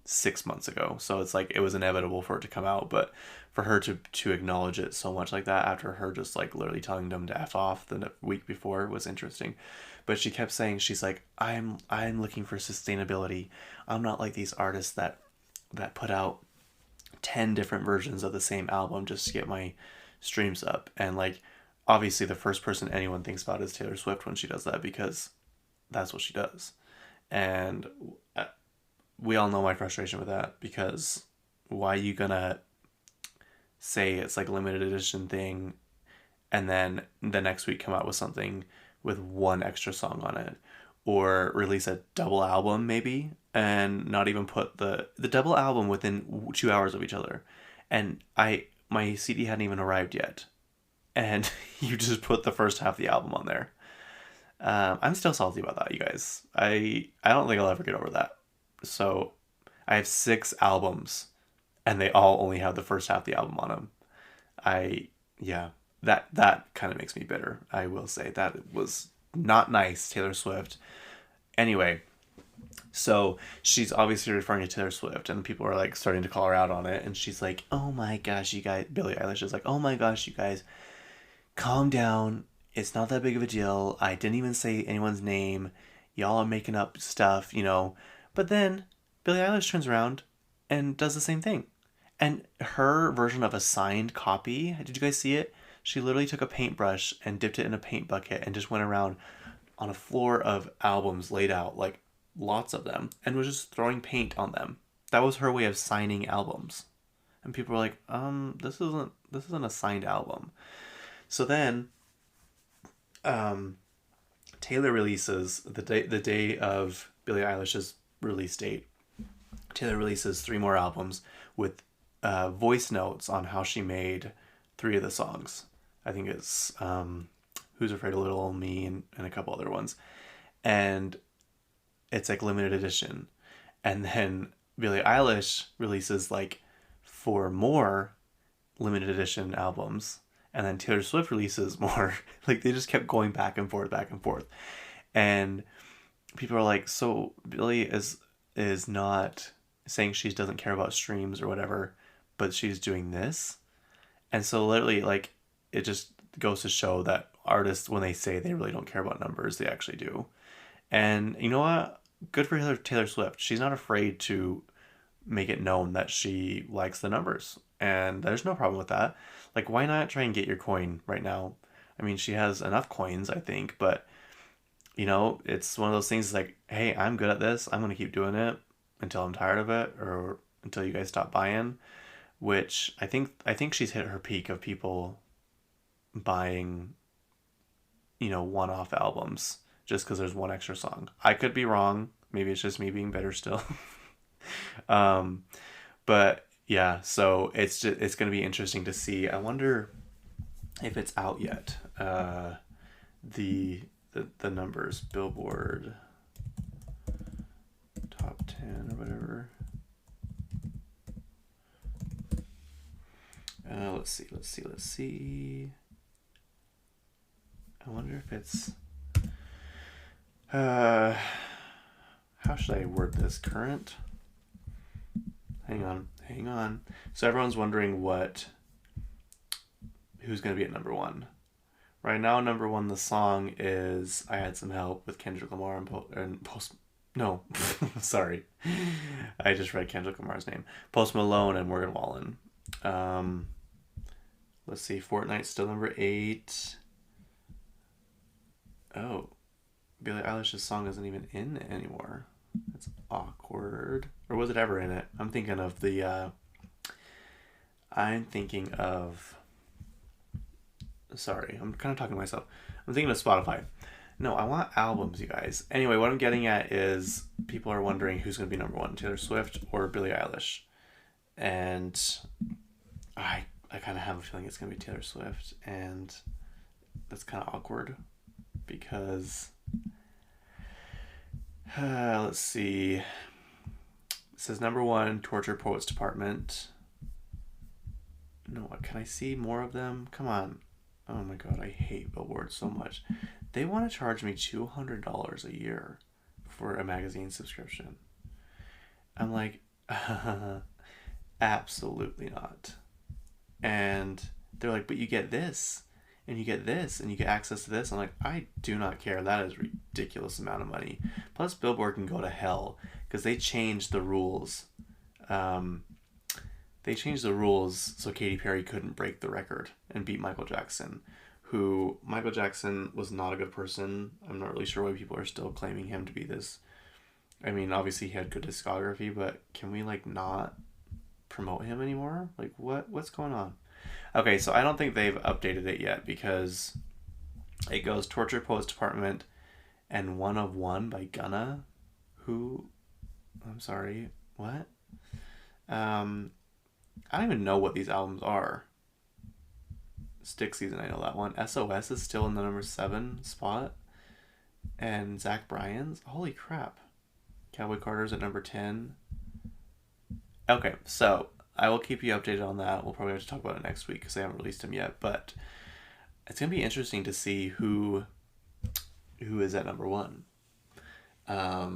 6 months ago, so it's it was inevitable for it to come out, but for her to acknowledge it so much like that after her just literally telling them to F off the week before was interesting. But she kept saying, she's like, I'm looking for sustainability. I'm not like these artists that put out 10 different versions of the same album just to get my streams up. And obviously the first person anyone thinks about is Taylor Swift when she does that, because that's what she does. And we all know my frustration with that, because why are you gonna say it's a limited edition thing and then the next week come out with something with one extra song on it, or release a double album maybe and not even put the double album within 2 hours of each other, and my CD hadn't even arrived yet, and you just put the first half of the album on there. I'm still salty about that, you guys. I don't think I'll ever get over that. So I have 6 albums and they all only have the first half of the album on them. That kind of makes me bitter. I will say that was not nice, Taylor Swift. Anyway, so she's obviously referring to Taylor Swift, and people are starting to call her out on it, and she's like, "Oh my gosh, you guys," Billie Eilish is like, "Oh my gosh, you guys, calm down. It's not that big of a deal. I didn't even say anyone's name. Y'all are making up stuff, But then Billie Eilish turns around and does the same thing. And her version of a signed copy, did you guys see it? She literally took a paintbrush and dipped it in a paint bucket and just went around on a floor of albums laid out, lots of them, and was just throwing paint on them. That was her way of signing albums. And people were like, this isn't a signed album. So then Taylor releases the day of Billie Eilish's release date, Taylor releases 3 more albums with voice notes on how she made 3 of the songs. I think it's Who's Afraid of Little Old Me and a couple other ones. And it's like limited edition. And then Billie Eilish releases like 4 more limited edition albums. And then Taylor Swift releases more. Like they just kept going back and forth, back and forth. And people are like, so Billie is not saying she doesn't care about streams or whatever, but she's doing this. And so literally, like, it just goes to show that artists, when they say they really don't care about numbers, they actually do. And you know what? Good for Taylor Swift. She's not afraid to make it known that she likes the numbers. And there's no problem with that. Like, why not try and get your coin right now? I mean, she has enough coins, I think, but, you know, it's one of those things like, hey, I'm good at this. I'm going to keep doing it until I'm tired of it or until you guys stop buying, which I think she's hit her peak of people buying, you know, one-off albums just because there's one extra song. I could be wrong. Maybe it's just me being bitter still. But yeah, so it's going to be interesting to see. I wonder if it's out yet. The numbers, Billboard top 10 or whatever. Let's see. I wonder if it's how should I word this? Current? Hang on. So everyone's wondering who's going to be at number 1. Right now, number 1, the song is I Had Some Help with Kendrick Lamar and Post... No, sorry. I just read Kendrick Lamar's name. Post Malone and Morgan Wallen. Let's see, Fortnite's still number 8. Oh, Billie Eilish's song isn't even in it anymore. That's awkward. Or was it ever in it? I'm thinking of sorry, I'm kind of talking to myself. I'm thinking of Spotify. No, I want albums, you guys. Anyway, what I'm getting at is people are wondering who's going to be number 1, Taylor Swift or Billie Eilish. And I kind of have a feeling it's going to be Taylor Swift. And that's kind of awkward because... let's see. It says number 1, Torture Poets Department. No, can I see more of them? Come on. Oh my god, I hate Billboard so much. They want to charge me $200 a year for a magazine subscription. I'm like, absolutely not. And they're like, but you get this, and you get this, and you get access to this. I'm like, I do not care. That is a ridiculous amount of money. Plus, Billboard can go to hell because they changed the rules. They changed the rules so Katy Perry couldn't break the record and beat Michael Jackson, who Michael Jackson was not a good person. I'm not really sure why people are still claiming him to be this. I mean, obviously he had good discography, but can we like not promote him anymore? Like what's going on? Okay, so I don't think they've updated it yet because it goes Torture Poets Department and One of One by Gunna, who, I'm sorry, what? I don't even know what these albums are. Stick Season, I know that one. SOS is still in the number 7 spot. And Zach Bryan's, holy crap. Cowboy Carter's at number 10. Okay, so I will keep you updated on that. We'll probably have to talk about it next week because they haven't released him yet. But it's going to be interesting to see who is at number 1. I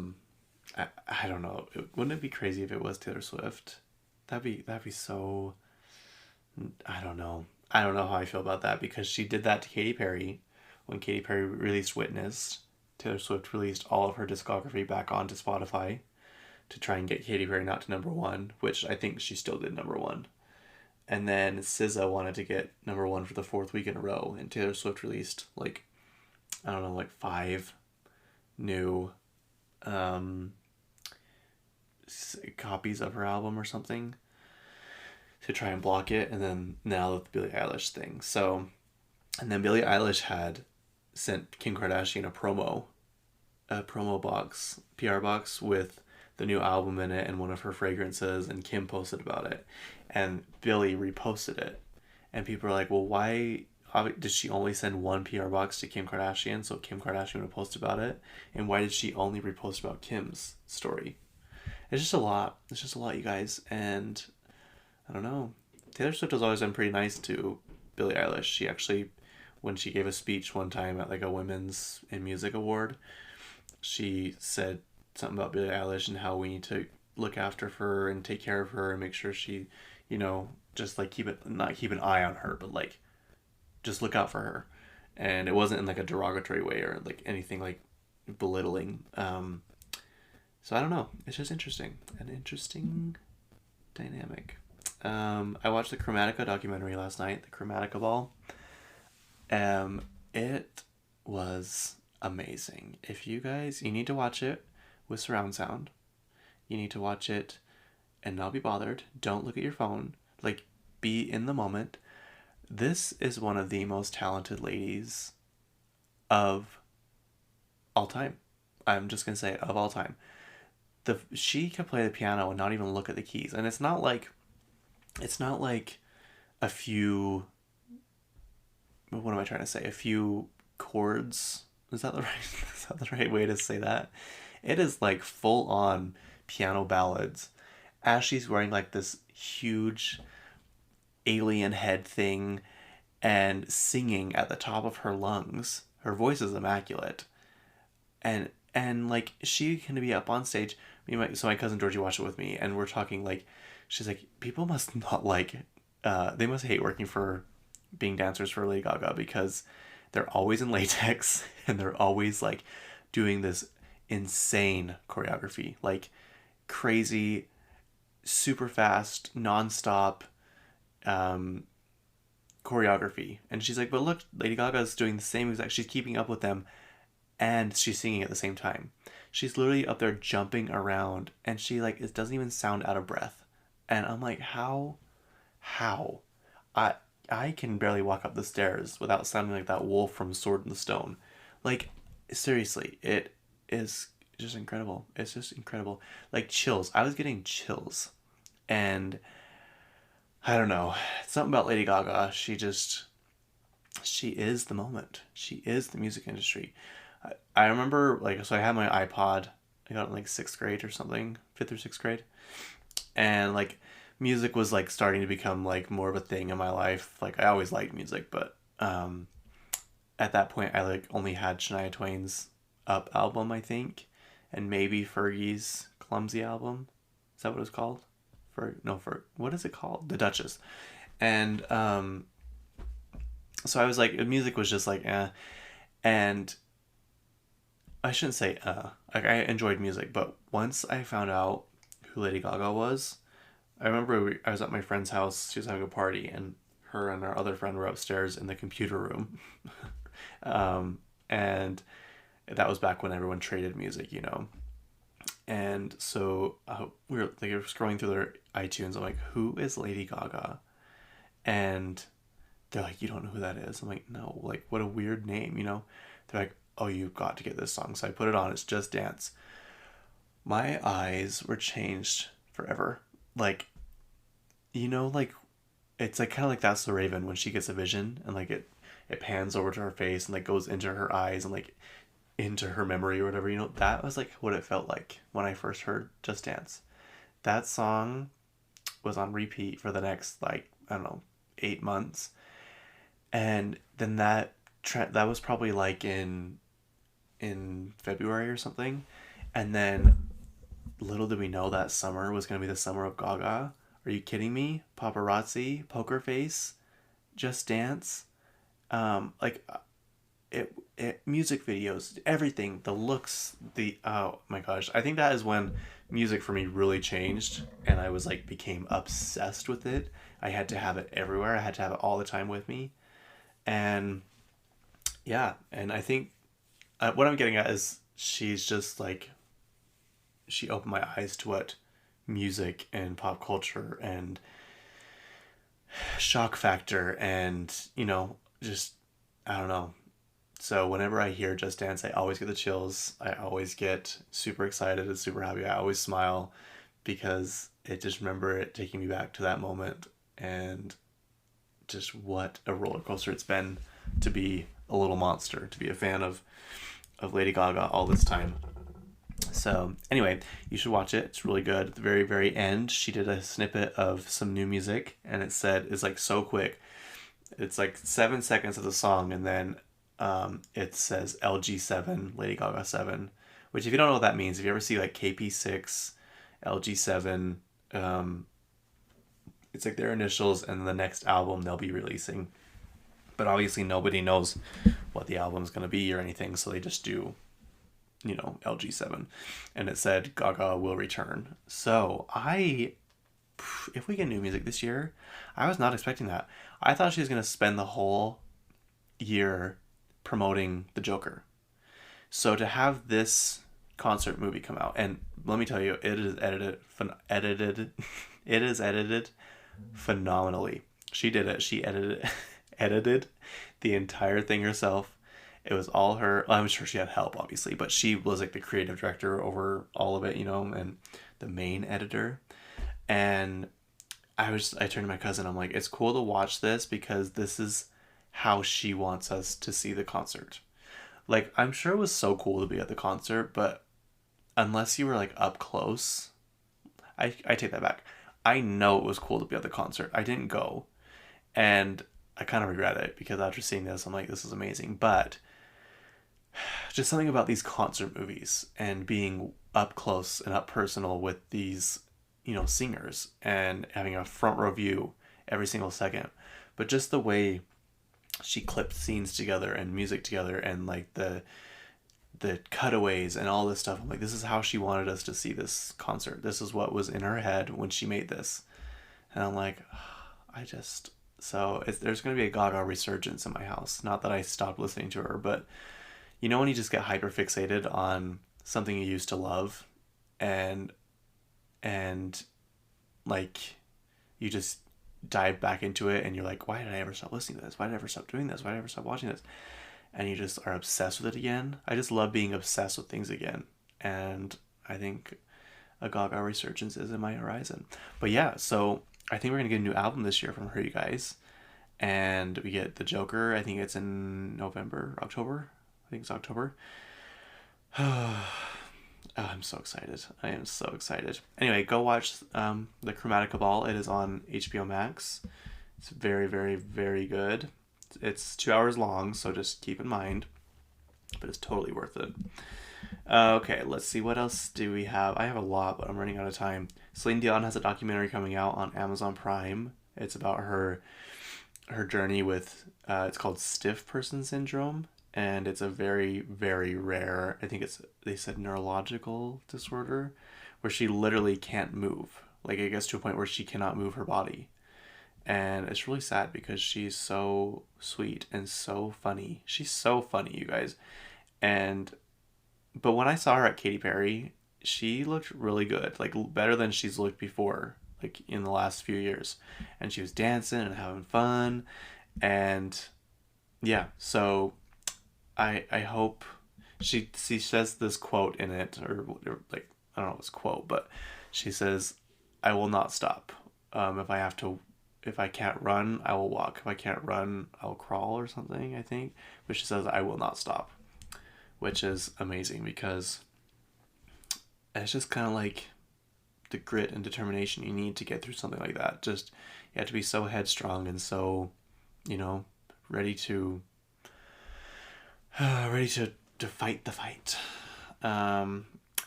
don't know. Wouldn't it be crazy if it was Taylor Swift? That'd be so... I don't know how I feel about that because she did that to Katy Perry. When Katy Perry released Witness, Taylor Swift released all of her discography back onto Spotify to try and get Katy Perry not to number 1, which I think she still did number 1. And then SZA wanted to get number 1 for the 4th week in a row, and Taylor Swift released 5 new copies of her album or something to try and block it, and then now with the Billie Eilish thing. So, and then Billie Eilish had sent Kim Kardashian a promo box, PR box with the new album in it and one of her fragrances, and Kim posted about it, and Billie reposted it, and people are like, well, why did she only send one PR box to Kim Kardashian so Kim Kardashian would post about it, and why did she only repost about Kim's story? It's just a lot. It's just a lot, you guys, and I don't know. Taylor Swift has always been pretty nice to Billie Eilish. She actually, when she gave a speech one time at like a Women's in Music award, she said something about Billie Eilish and how we need to look after her and take care of her and make sure she, just like not keep an eye on her, but like just look out for her. And it wasn't in like a derogatory way or like anything like belittling. So I don't know. It's just interesting. An interesting dynamic. I watched the Chromatica documentary last night, the Chromatica Ball. It was amazing. If you need to watch it with surround sound. You need to watch it and not be bothered. Don't look at your phone. Like, be in the moment. This is one of the most talented ladies of all time. I'm just going to say of all time. She can play the piano and not even look at the keys. And it's not like a few, what am I trying to say? A few chords. Is that the right way to say that? It is like full on piano ballads as she's wearing like this huge alien head thing and singing at the top of her lungs. Her voice is immaculate. And like she can be up on stage. So my cousin Georgie watched it with me, and we're talking like, she's like, people must not like, they must hate working for being dancers for Lady Gaga because they're always in latex and they're always like doing this insane choreography, like crazy, super fast, nonstop choreography. And she's like, but look, Lady Gaga's doing the same exact, she's keeping up with them and she's singing at the same time. She's literally up there jumping around and she like, it doesn't even sound out of breath. And I'm like, how? I can barely walk up the stairs without sounding like that wolf from Sword in the Stone. Like, seriously, it is just incredible. It's just incredible. Like, chills. I was getting chills. And I don't know. Something about Lady Gaga. She is the moment. She is the music industry. I remember, like, so I had my iPod. I got it in, like, 6th grade or something. 5th or 6th grade. And, like, music was, like, starting to become, like, more of a thing in my life. Like, I always liked music, but at that point, I, like, only had Shania Twain's Up album, I think. And maybe Fergie's Clumsy album. Is that what it's called? What is it called? The Duchess. And so I was like, music was just like, eh. And I shouldn't say, like, I enjoyed music, but once I found out who Lady Gaga was, I remember I was at my friend's house, she was having a party, and her and our other friend were upstairs in the computer room. And that was back when everyone traded music, And so we were scrolling through their iTunes. I'm like, who is Lady Gaga? And they're like, you don't know who that is? I'm like, no, like, what a weird name, They're like, oh, you've got to get this song. So I put it on. It's Just Dance. My eyes were changed forever. Like, like, it's like kind of like That's the Raven when she gets a vision and like it pans over to her face and like goes into her eyes and like into her memory or whatever, that was like what it felt like when I first heard Just Dance. That song was on repeat for the next, like, I don't know, 8 months. And then that was probably like in February or something. And then little did we know that summer was going to be the summer of Gaga. Are you kidding me? Paparazzi, Poker Face, Just Dance. Music videos, everything, the looks, oh my gosh. I think that is when music for me really changed and I was like, became obsessed with it. I had to have it everywhere. I had to have it all the time with me. And yeah, and I think what I'm getting at is she's just like, she opened my eyes to what music and pop culture and shock factor and, just, I don't know, So whenever I hear Just Dance, I always get the chills. I always get super excited and super happy. I always smile because it just remember it taking me back to that moment, and just what a roller coaster it's been to be a little monster, to be a fan of Lady Gaga all this time. So anyway, you should watch it. It's really good. At the very, very end, she did a snippet of some new music, and it said, it's like so quick. It's like 7 seconds of the song, and then it says LG7, Lady Gaga 7, which if you don't know what that means, if you ever see like KP6, LG7, it's like their initials and the next album they'll be releasing. But obviously nobody knows what the album's going to be or anything, so they just do, you know, LG7. And it said Gaga will return. So if we get new music this year, I was not expecting that. I thought she was going to spend the whole year promoting the Joker. So to have this concert movie come out, and let me tell you, it is edited phenomenally. She did it. She edited the entire thing herself. It was all her. I'm sure she had help, obviously, but she was like the creative director over all of it, you know, and the main editor. And I turned to my cousin. I'm like, it's cool to watch this because this is how she wants us to see the concert. Like, I'm sure it was so cool to be at the concert, but unless you were like up close, I take that back. I know it was cool to be at the concert. I didn't go, and I kind of regret it because after seeing this, I'm like, this is amazing. But just something about these concert movies and being up close and up personal with these, you know, singers and having a front row view every single second. But just the way she clipped scenes together and music together and like the cutaways and all this stuff. I'm like, this is how she wanted us to see this concert. This is what was in her head when she made this. And I'm like, there's going to be a Gaga resurgence in my house. Not that I stopped listening to her, but you know when you just get hyper fixated on something you used to love and like you just dive back into it and you're like, why did I ever stop listening to this? Why did I ever stop doing this? Why did I ever stop watching this? And you just are obsessed with it again. I just love being obsessed with things again. And I think a Gaga resurgence is in my horizon. But yeah, so I think we're going to get a new album this year from her, you guys. And we get The Joker. I think it's in October. I think it's October. Oh, I'm so excited. I am so excited. Anyway, go watch the Chromatica Ball. It is on HBO Max. It's very, very, very good. It's 2 hours long, so just keep in mind. But it's totally worth it. Okay, let's see. What else do we have? I have a lot, but I'm running out of time. Celine Dion has a documentary coming out on Amazon Prime. It's about her journey with, it's called Stiff Person Syndrome. And it's a very, very rare, I think they said neurological disorder, where she literally can't move. Like, it gets to a point where she cannot move her body. And it's really sad because she's so sweet and so funny. She's so funny, you guys. But when I saw her at Katy Perry, she looked really good. Like, better than she's looked before, like, in the last few years. And she was dancing and having fun. And, yeah, so I hope she says this quote in it, or like, I don't know if it's a quote, but she says, I will not stop. If I can't run, I will walk. If I can't run, I'll crawl or something, I think. But she says, I will not stop, which is amazing because it's just kind of like the grit and determination you need to get through something like that. Just, you have to be so headstrong and so, you know, ready to fight the fight.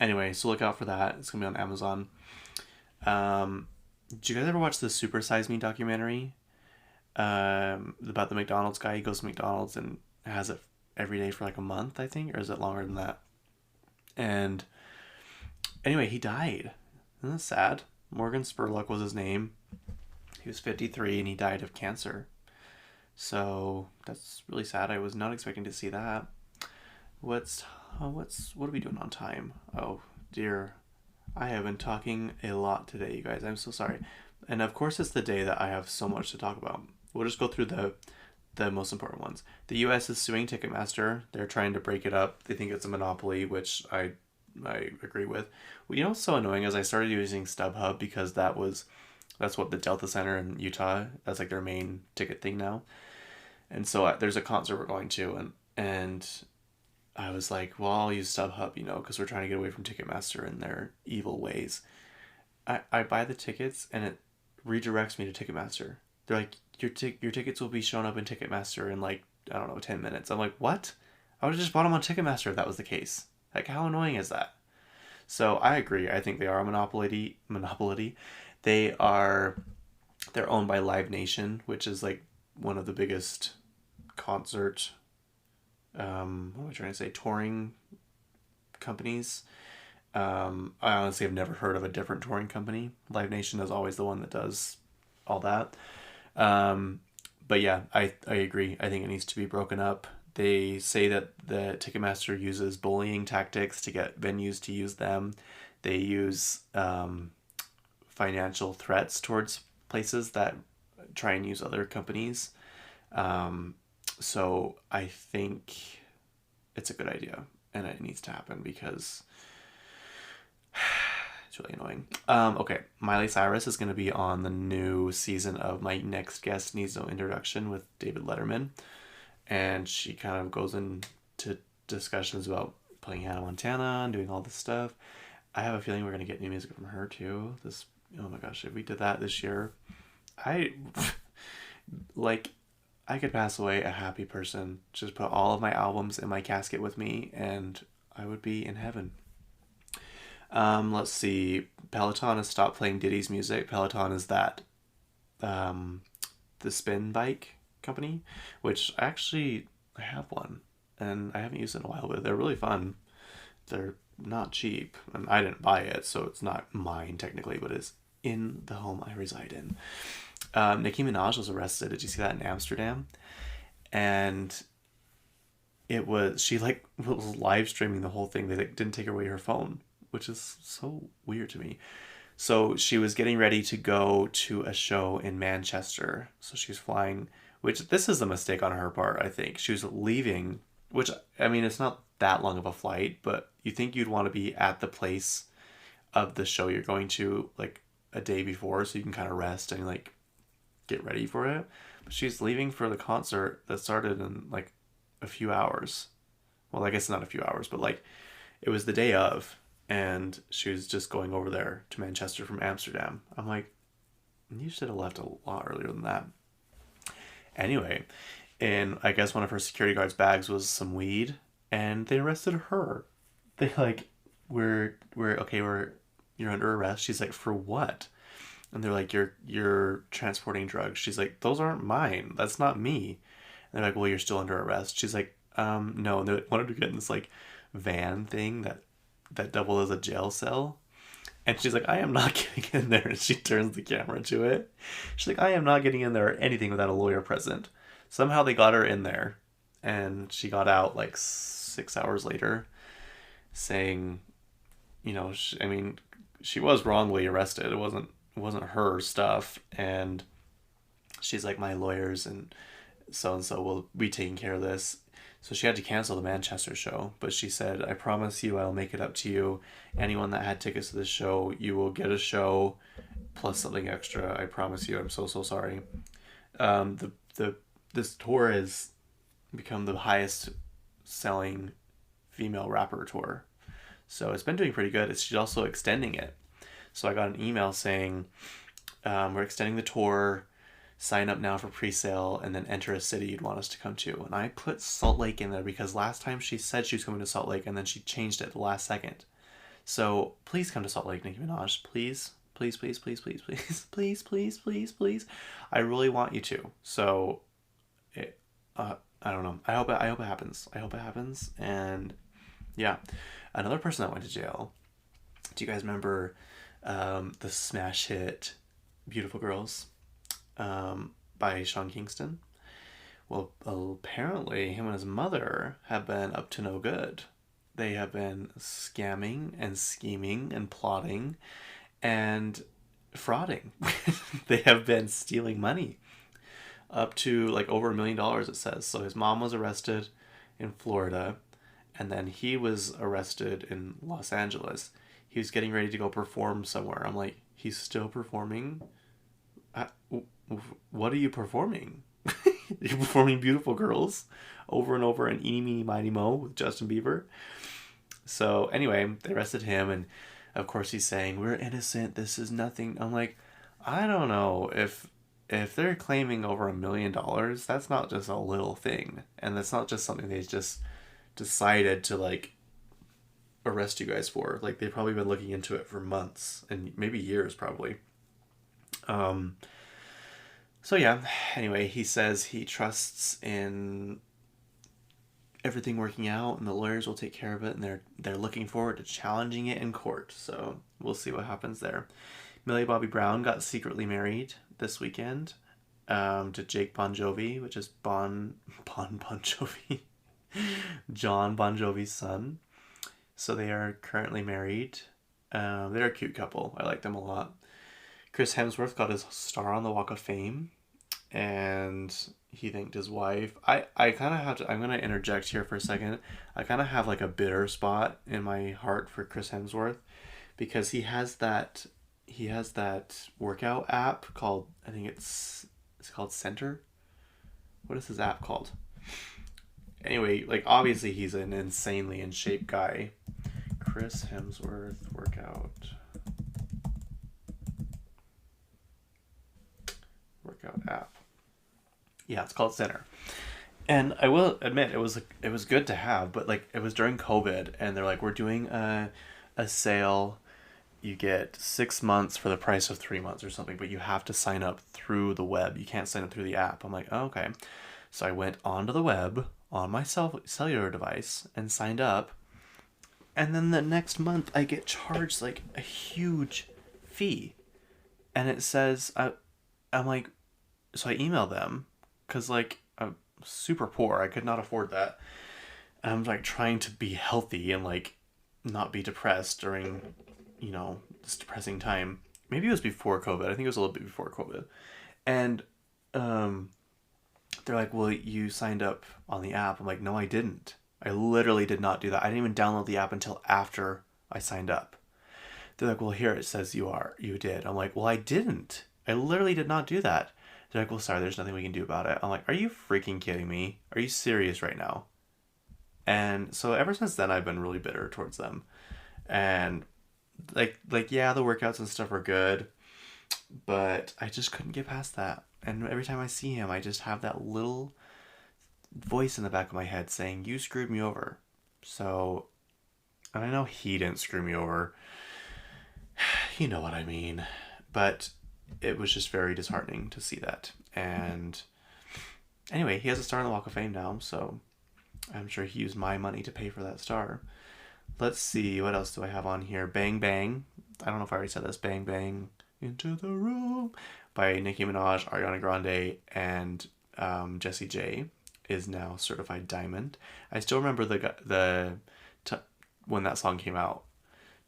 Anyway, so look out for that. It's gonna be on Amazon. Did you guys ever watch the Super Size Me documentary? About the McDonald's guy. He goes to McDonald's and has it every day for like a month, I think, or is it longer than that? And anyway, he died. Isn't that sad? Morgan Spurlock was his name. He was 53 and he died of cancer. So that's really sad. I was not expecting to see that. What are we doing on time? Oh dear. I have been talking a lot today, you guys. I'm so sorry. And of course it's the day that I have so much to talk about. We'll just go through the most important ones. The U.S. is suing Ticketmaster. They're trying to break it up. They think it's a monopoly, which I agree with. Well, you know what's so annoying is I started using StubHub because that's what the Delta Center in Utah, that's like their main ticket thing now. And so there's a concert we're going to, and I was like, well, I'll use StubHub, because we're trying to get away from Ticketmaster and their evil ways. I buy the tickets and it redirects me to Ticketmaster. They're like, your tickets will be shown up in Ticketmaster in like, I don't know, 10 minutes. I'm like, what? I would have just bought them on Ticketmaster if that was the case. Like, how annoying is that? So I agree. I think they are a monopoly. They're owned by Live Nation, which is like one of the biggest concert, what am I trying to say, touring companies. I honestly have never heard of a different touring company. Live Nation is always the one that does all that. But yeah, I agree. I think it needs to be broken up. They say that the Ticketmaster uses bullying tactics to get venues to use them. They use financial threats towards places that try and use other companies. So I think it's a good idea and it needs to happen because it's really annoying. Okay, Miley Cyrus is going to be on the new season of My Next Guest Needs No Introduction with David Letterman. And she kind of goes into discussions about playing Hannah Montana and doing all this stuff. I have a feeling we're going to get new music from her too. Oh my gosh, if we did that this year, I could pass away a happy person. Just put all of my albums in my casket with me and I would be in heaven. Let's see. Peloton has stopped playing Diddy's music. Peloton is the spin bike company, which I have one and I haven't used it in a while, but they're really fun. They're not cheap and I didn't buy it, so it's not mine technically, but it's in the home I reside in. Nicki Minaj was arrested. Did you see that in Amsterdam? And she was live streaming the whole thing. They didn't take away her phone, which is so weird to me. So she was getting ready to go to a show in Manchester. So she's flying, which this is a mistake on her part, I think. She was leaving, which, I mean, it's not that long of a flight, but you think you'd want to be at the place of the show you're going to like a day before so you can kind of rest and like get ready for it. But she's leaving for the concert that started in like a few hours. Well, I guess not a few hours, but like it was the day of, and she was just going over there to Manchester from Amsterdam. I'm like, you should have left a lot earlier than that. Anyway, and I guess one of her security guards' bags was some weed, and they arrested her. They like, you're under arrest. She's like, for what? And they're like, you're transporting drugs. She's like, those aren't mine. That's not me. And they're like, well, you're still under arrest. She's like, no. And they wanted to get in this like van thing that doubled as a jail cell. And she's like, I am not getting in there. And she turns the camera to it. She's like, I am not getting in there or anything without a lawyer present. Somehow they got her in there. And she got out like 6 hours later saying, she was wrongly arrested. It wasn't her stuff. And she's like, my lawyers and so will be taking care of this. So she had to cancel the Manchester show, but she said, I promise you I'll make it up to you. Anyone that had tickets to this show, you will get a show plus something extra. I promise you. I'm so sorry. This tour has become the highest selling female rapper tour. So it's been doing pretty good. She's also extending it. So I got an email saying, we're extending the tour. Sign up now for pre-sale and then enter a city you'd want us to come to. And I put Salt Lake in there because last time she said she was coming to Salt Lake and then she changed it at the last second. So please come to Salt Lake, Nicki Minaj. Please. Please, please, please, please, please, please, please, please, please. I really want you to. So, I don't know. I hope it happens. I hope it happens. And yeah, another person that went to jail. Do you guys remember the smash hit Beautiful Girls? By Sean Kingston. Well, apparently him and his mother have been up to no good. They have been scamming and scheming and plotting and frauding. They have been stealing money up to like over $1 million, it says. So his mom was arrested in Florida, and then he was arrested in Los Angeles. He was getting ready to go perform somewhere. I'm like, he's still performing? What are you performing? You're performing Beautiful Girls over and over in Eeny, Meeny, Miny, Mo with Justin Bieber. So anyway, they arrested him, and of course he's saying, we're innocent, this is nothing. I'm like, I don't know, if they're claiming over $1 million, that's not just a little thing. And that's not just something they just decided to like arrest you guys for. Like, they've probably been looking into it for months and maybe years probably. So yeah, anyway, he says he trusts in everything working out and the lawyers will take care of it, and they're looking forward to challenging it in court. So we'll see what happens there. Millie Bobby Brown got secretly married this weekend to Jake Bon Jovi, which is Bon Jovi, John Bon Jovi's son. So they are currently married. They're a cute couple. I like them a lot. Chris Hemsworth got his star on the Walk of Fame, and he thanked his wife. I kind of have to, I'm going to interject here for a second. I kind of have like a bitter spot in my heart for Chris Hemsworth, because he has that workout app called, I think it's called Center. What is his app called? Anyway, like, obviously he's an insanely in shape guy. Chris Hemsworth workout app. Yeah, it's called Center. And I will admit, it was good to have, but like, it was during COVID, and they're like, we're doing a sale. You get 6 months for the price of 3 months or something, but you have to sign up through the web. You can't sign up through the app. I'm like, oh, okay. So I went onto the web on my cellular device and signed up. And then the next month I get charged like a huge fee. And it says, I'm like, so I emailed them, because like, I'm super poor. I could not afford that. And I'm like trying to be healthy and like not be depressed during, this depressing time. Maybe it was before COVID. I think it was a little bit before COVID. And they're like, well, you signed up on the app. I'm like, no, I didn't. I literally did not do that. I didn't even download the app until after I signed up. They're like, well, here it says you did. I'm like, well, I didn't. I literally did not do that. They're like, well, sorry, there's nothing we can do about it. I'm like, are you freaking kidding me? Are you serious right now? And so ever since then, I've been really bitter towards them. And like, yeah, the workouts and stuff are good, but I just couldn't get past that. And every time I see him, I just have that little voice in the back of my head saying, you screwed me over. So, and I know he didn't screw me over. You know what I mean. But it was just very disheartening to see that. And anyway, he has a star on the Walk of Fame now, so I'm sure he used my money to pay for that star. Let's see, what else do I have on here? Bang Bang. I don't know if I already said this. Bang Bang Into the Room by Nicki Minaj, Ariana Grande, and Jessie J is now certified diamond. I still remember when that song came out,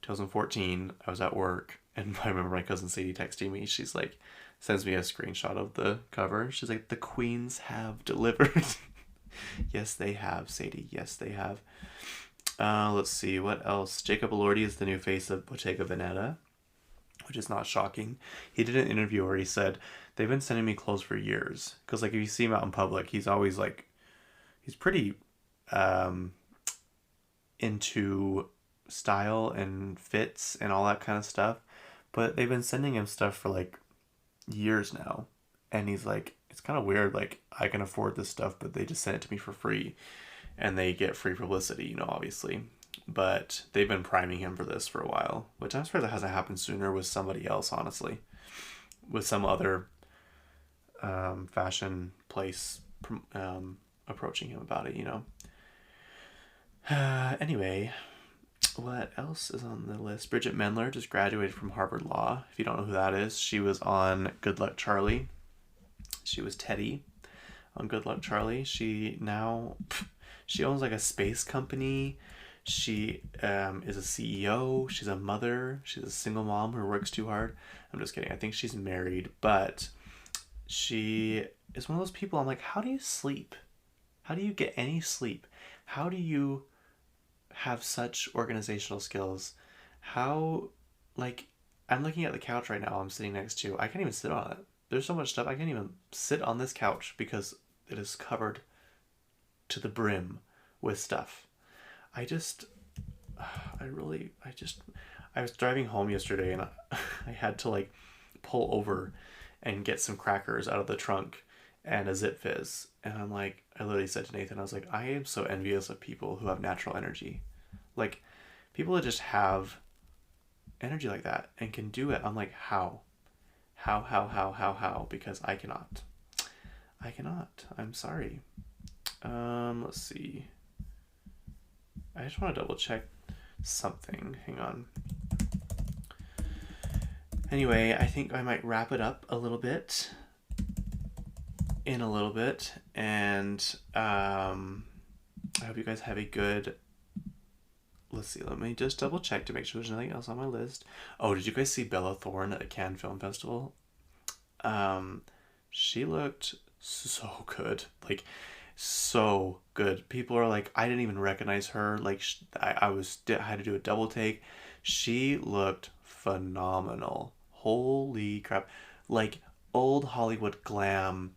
2014. I was at work, and I remember my cousin Sadie texting me. She's like, sends me a screenshot of the cover. She's like, the queens have delivered. Yes, they have, Sadie. Yes, they have. Let's see, what else? Jacob Elordi is the new face of Bottega Veneta, which is not shocking. He did an interview where he said, they've been sending me clothes for years. Because, like, if you see him out in public, he's always, like, he's pretty into style and fits and all that kind of stuff. But they've been sending him stuff for, like, years now. And he's like, it's kind of weird, like, I can afford this stuff, but they just send it to me for free. And they get free publicity, obviously. But they've been priming him for this for a while. Which I'm surprised that hasn't happened sooner with somebody else, honestly. With some other fashion place approaching him about it, Anyway, what else is on the list? Bridgit Mendler just graduated from Harvard Law. If you don't know who that is, she was on Good Luck Charlie. She was Teddy on Good Luck Charlie. She owns like a space company. She is a CEO. She's a mother. She's a single mom who works too hard. I'm just kidding. I think she's married, but she is one of those people, I'm like, how do you sleep? How do you get any sleep? How do you have such organizational skills? How, like, I'm looking at the couch right now I'm sitting next to. I can't even sit on it. There's so much stuff. I can't even sit on this couch because it is covered to the brim with stuff. I was driving home yesterday and I had to like pull over and get some crackers out of the trunk and a Zip Fizz. And I'm like, I literally said to Nathan, I was like, I am so envious of people who have natural energy. Like, people that just have energy like that and can do it. I'm like, how? How? Because I cannot. I'm sorry. Let's see. I just want to double check something. Hang on. Anyway, I think I might wrap it up a little bit in a little bit, and I hope you guys have a good. Let's see. Let me just double check to make sure there's nothing else on my list. Oh, did you guys see Bella Thorne at the Cannes Film Festival? She looked so good. Like, so good. People are like, I didn't even recognize her. Like, I had to do a double take. She looked phenomenal. Holy crap. Like, old Hollywood glam,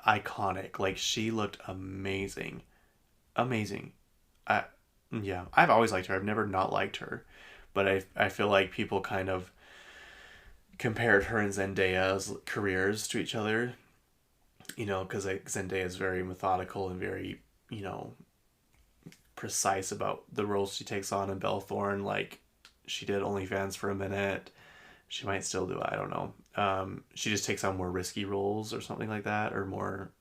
iconic. Like, she looked amazing. Yeah, I've always liked her. I've never not liked her. But I feel like people kind of compared her and Zendaya's careers to each other. You know, because like Zendaya is very methodical and very, you know, precise about the roles she takes on. And Belle Thorne, like, she did OnlyFans for a minute. She might still do it. I don't know. She just takes on more risky roles or something like that, or more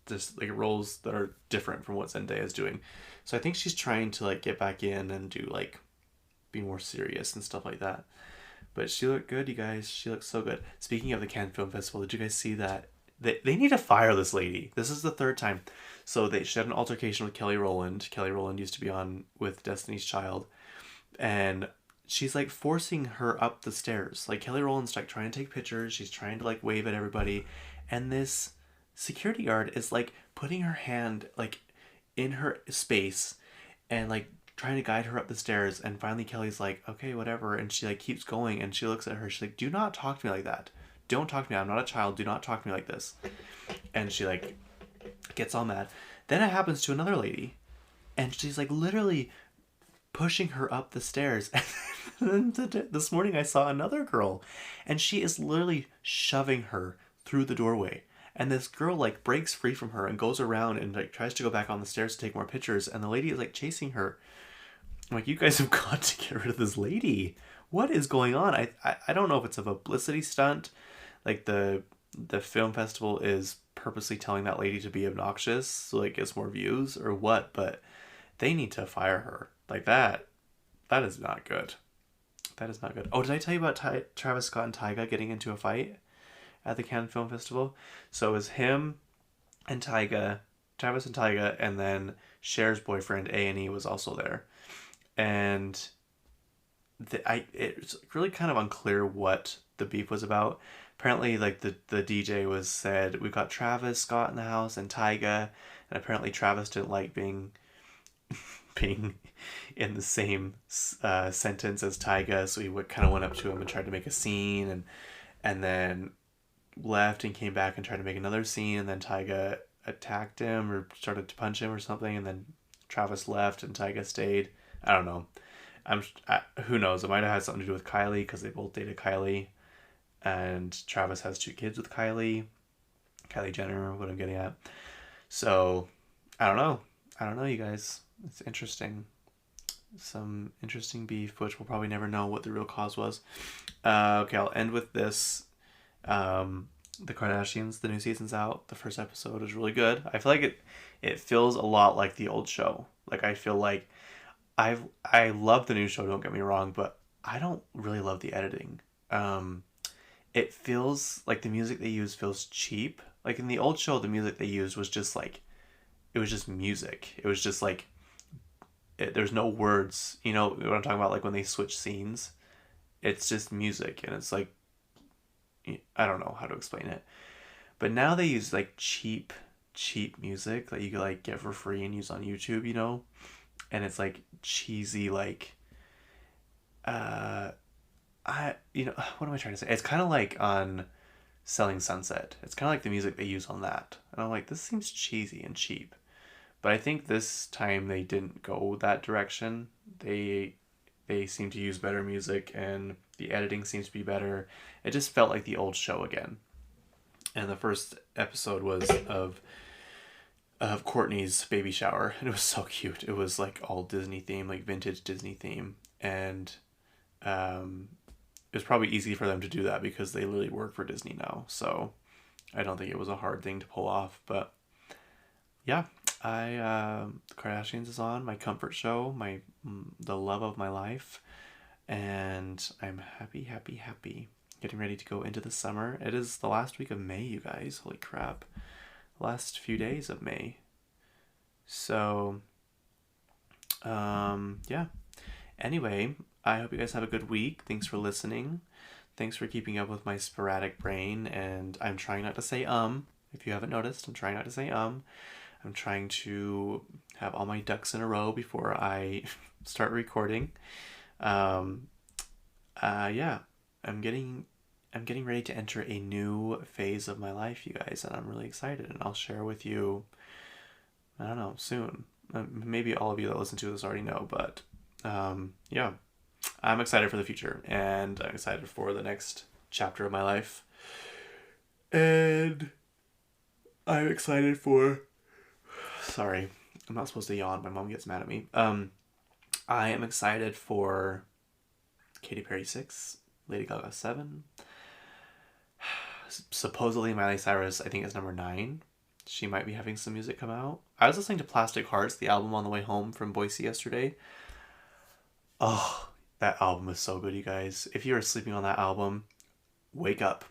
just like roles that are different from what Zendaya is doing. So I think she's trying to like get back in and do like be more serious and stuff like that. But she looked good, you guys. She looked so good. Speaking of the Cannes Film Festival, did you guys see that? They need to fire this lady. This is the third time. So she had an altercation with Kelly Rowland. Kelly Rowland used to be on with Destiny's Child. And she's like forcing her up the stairs. Like, Kelly Rowland's like trying to take pictures. She's trying to like wave at everybody. And this security guard is like putting her hand like in her space and like trying to guide her up the stairs. And finally Kelly's like, okay, whatever. And she like keeps going and she looks at her. She's like, do not talk to me like that. Don't talk to me. I'm not a child. Do not talk to me like this. And she like gets all mad. Then it happens to another lady and she's like literally pushing her up the stairs. And then this morning I saw another girl and she is literally shoving her through the doorway. And this girl like breaks free from her and goes around and like tries to go back on the stairs to take more pictures. And the lady is like chasing her. I'm like, you guys have got to get rid of this lady. What is going on? I don't know if it's a publicity stunt. Like the film festival is purposely telling that lady to be obnoxious so it gets more views or what, but they need to fire her. Like that is not good. That is not good. Oh, did I tell you about Travis Scott and Tyga getting into a fight at the Cannes Film Festival? So it was him and Tyga, Travis and Tyga, and then Cher's boyfriend A&E was also there. And it's really kind of unclear what the beef was about. Apparently, like, the DJ said, we've got Travis Scott in the house and Tyga, and apparently Travis didn't like being in the same sentence as Tyga, so he kind of went up to him and tried to make a scene, and then left and came back and tried to make another scene, and then Tyga attacked him or started to punch him or something, and then Travis left and Tyga stayed. I don't know. Who knows? It might have had something to do with Kylie because they both dated Kylie. And Travis has 2 kids with Kylie Jenner, what I'm getting at. So, I don't know, you guys. It's interesting. Some interesting beef, which we'll probably never know what the real cause was. Okay, I'll end with this. The Kardashians, the new season's out. The first episode is really good. I feel like it feels a lot like the old show. Like, I feel like I love the new show, don't get me wrong, but I don't really love the editing. It feels like the music they use feels cheap. Like in the old show, the music they used was just like, it was just music. It was just like, there's no words. You know what I'm talking about? Like when they switch scenes, it's just music. And it's like, I don't know how to explain it. But now they use like cheap music that you could like get for free and use on YouTube, you know? And it's like cheesy, like what am I trying to say? It's kind of like on Selling Sunset. It's kind of like the music they use on that. And I'm like, this seems cheesy and cheap. But I think this time they didn't go that direction. They seem to use better music and the editing seems to be better. It just felt like the old show again. And the first episode was of Courtney's baby shower, and it was so cute. It was like all Disney theme, like vintage Disney theme, and it was probably easy for them to do that because they literally work for Disney now. So I don't think it was a hard thing to pull off. But yeah, the Kardashians is on, my comfort show, the love of my life, and I'm happy. Getting ready to go into the summer. It is the last week of May, you guys. Holy crap. Last few days of May. So, yeah. Anyway, I hope you guys have a good week. Thanks for listening. Thanks for keeping up with my sporadic brain. And I'm trying not to say if you haven't noticed, I'm trying not to say I'm trying to have all my ducks in a row before I start recording. Yeah. I'm getting ready to enter a new phase of my life, you guys, and I'm really excited, and I'll share with you, I don't know, soon. Maybe all of you that listen to this already know, but yeah, I'm excited for the future, and I'm excited for the next chapter of my life, and I'm excited for, sorry, I'm not supposed to yawn, my mom gets mad at me. I am excited for Katy Perry 6, Lady Gaga 7, supposedly Miley Cyrus, I think, is number 9. She might be having some music come out. I was listening to Plastic Hearts, the album, on the way home from Boise yesterday. Oh, that album is so good, you guys. If you are sleeping on that album, wake up.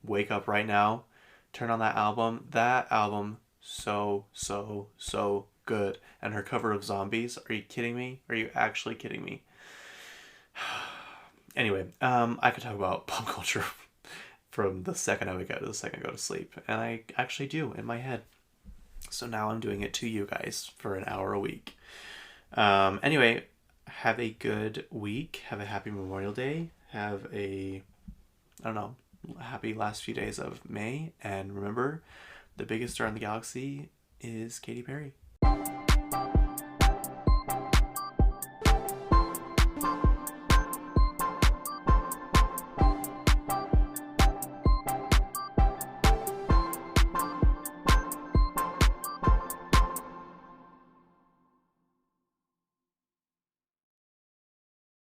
Wake up right now. Turn on that album. That album, so good. And her cover of Zombies. Are you kidding me? Are you actually kidding me? Anyway, I could talk about pop culture from the second I wake up to the second I go to sleep. And I actually do in my head. So now I'm doing it to you guys for an hour a week. Anyway, have a good week. Have a happy Memorial Day. Have a, happy last few days of May. And remember, the biggest star in the galaxy is Katy Perry.